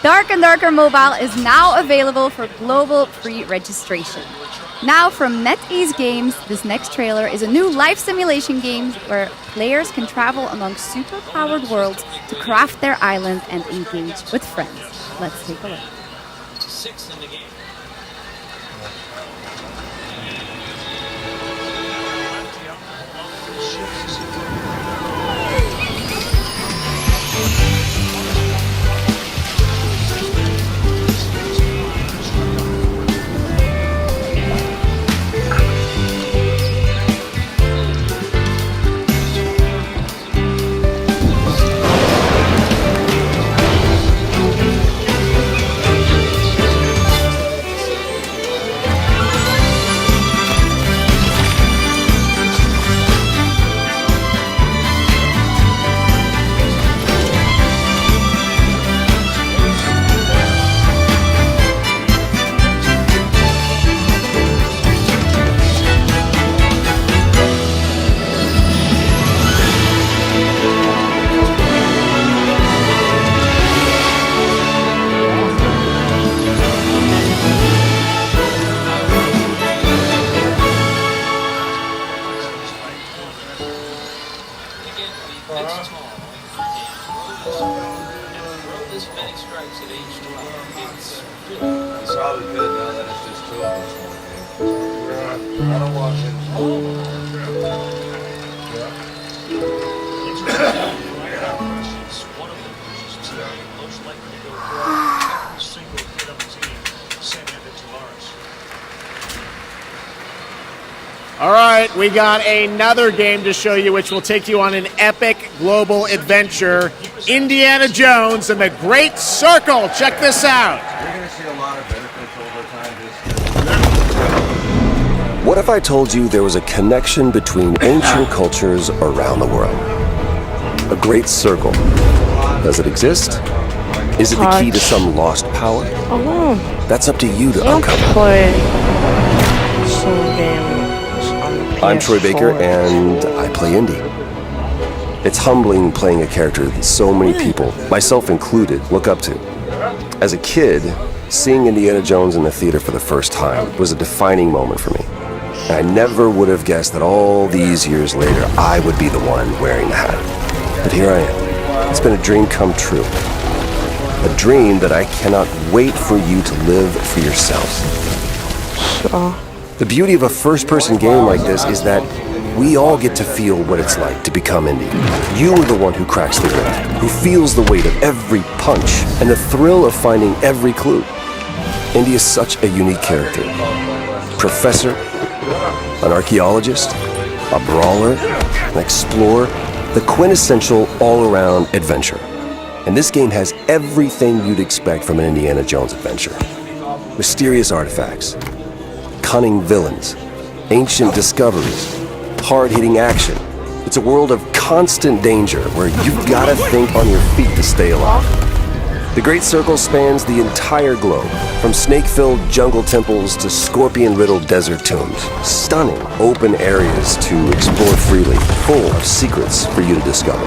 Dark and Darker Mobile is now available for global pre-registration. Now from NetEase Games, this next trailer is a new life simulation game where players can travel among super-powered worlds to craft their island and engage with friends. Let's take a look. 6 in the game. All right, we got another game to show you, which will take you on an epic global adventure. Indiana Jones and the Great Circle. Check this out. You're going to see a lot of benefits over time. What if I told you there was a connection between ancient cultures around the world? A great circle. Does it exist? Is it the key to some lost power? That's up to you to uncover. I'm Troy Baker, and I play Indy. It's humbling playing a character that so many people, myself included, look up to. As a kid, seeing Indiana Jones in the theater for the first time was a defining moment for me. And I never would have guessed that all these years later, I would be the one wearing the hat. But here I am. It's been a dream come true. A dream that I cannot wait for you to live for yourselves. The beauty of a first-person game like this is that We all get to feel what it's like to become Indy. You are the one who cracks the whip, who feels the weight of every punch and the thrill of finding every clue. Indy is such a unique character. Professor, an archaeologist, a brawler, an explorer, the quintessential all-around adventure. And this game has everything you'd expect from an Indiana Jones adventure. Mysterious artifacts, cunning villains, ancient discoveries, hard-hitting action. It's a world of constant danger where you've got to think on your feet to stay alive. The Great Circle spans the entire globe, from snake-filled jungle temples to scorpion-riddled desert tombs. Stunning open areas to explore freely, full of secrets for you to discover.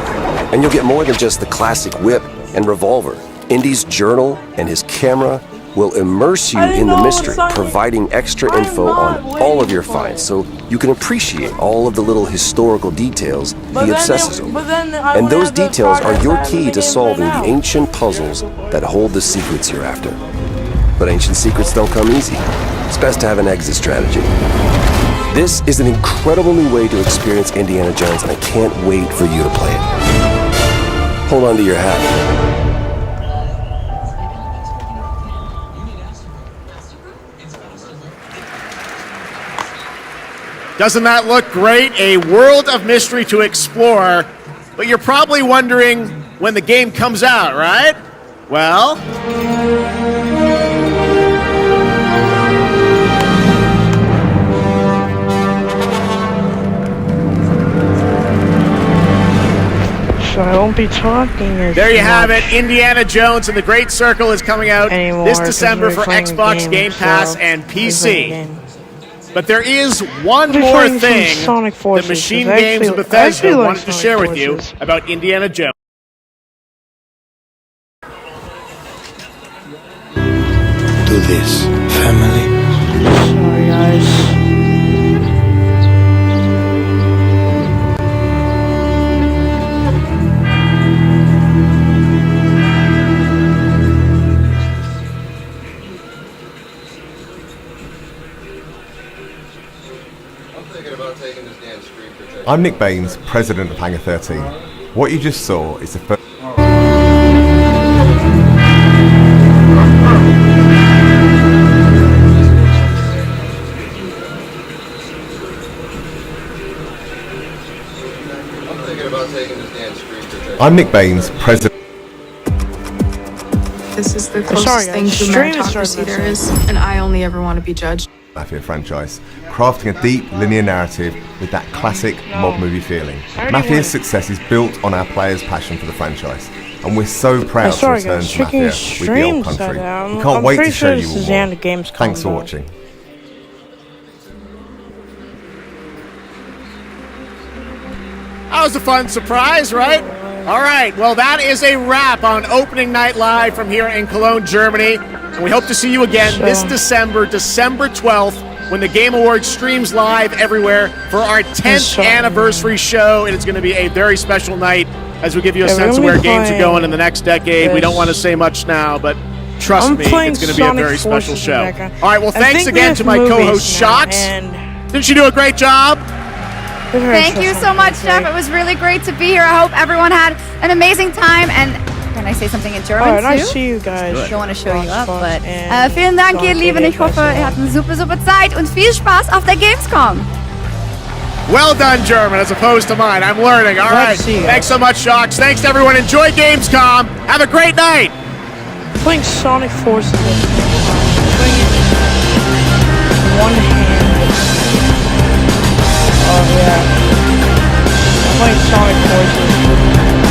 And you'll get more than just the classic whip and revolver. Indy's journal and his camera will immerse you in the mystery, providing extra info on all of your finds so you can appreciate all of the little historical details he obsesses over. And those details are your key to solving the ancient puzzles that hold the secrets you're after. But ancient secrets don't come easy. It's best to have an exit strategy. This is an incredible new way to experience Indiana Jones, and I can't wait for you to play it. Hold on to your hat. Doesn't that look great? A world of mystery to explore. But you're probably wondering when the game comes out, right? Well, so I won't be talking. There you have it. Indiana Jones and the Great Circle is coming out this December for Xbox Game Pass and PC. But there is one more thing that Machine Games and Bethesda wanted to share with you about Indiana Jones. Do this, family. Sorry, guys. I'm Nick Baines, president of Hangar 13. What you just saw is the first... I'm Nick Baines, president... This is the closest thing to meritocracy there is, and I only ever want to be judged. Mafia franchise, crafting a deep linear narrative with that classic mob movie feeling. Mafia's success is built on our players' passion for the franchise, and we're so proud to return to Mafia with the old country. We can't wait to show you all more. Thanks for watching. That was a fun surprise, right? All right, well, that is a wrap on Opening Night Live from here in Cologne, Germany. And we hope to see you again this December, December 12th, when the Game Awards streams live everywhere for our 10th anniversary show. It is going to be a very special night as we give you a sense of where games are going in the next decade. We don't want to say much now, but trust me, it's going to be a very special show. All right, well, thanks again to my co-host, Shocks. Didn't she do a great job? Thank you so much, Jeff. It was really great to be here. I hope everyone had an amazing time. And can I say something in German too? I see you guys. I don't want to show you up, but vielen Dank, ihr Lieben. Ich hoffe, ihr habt eine super, super Zeit und viel Spaß auf der Gamescom. Well done, German, as opposed to mine. I'm learning. All right. Thanks so much, Shocks. Thanks to everyone. Enjoy Gamescom. Have a great night. Playing Sonic Forces. One hand. Oh yeah. I'm playing Sonic Forces with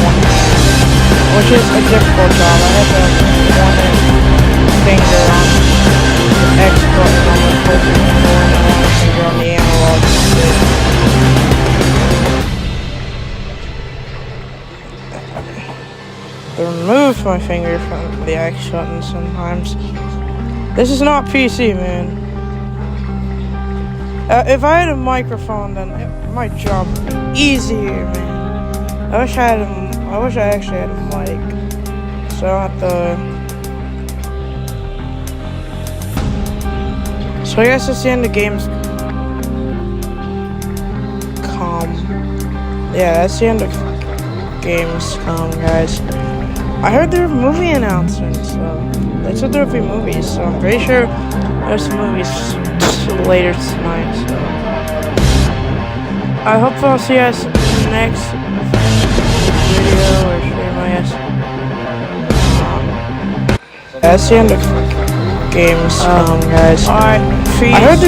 one hand, which is a difficult job. I have to one finger on the X button on the focus control and one finger on the analog stick. I remove my finger from the X button sometimes. This is not PC, man. If I had a microphone, then my job would be easier, man. I wish I actually had a mic, so I don't have to. So I guess it's the end of Gamescom. yeah, that's the end of Gamescom, guys. I heard there were movie announcements, so they said there would be movies, so I'm pretty sure there's some movies later tonight, so I hope I'll see you guys next video or stream, I guess. That's the end of Gamescom, guys. I heard there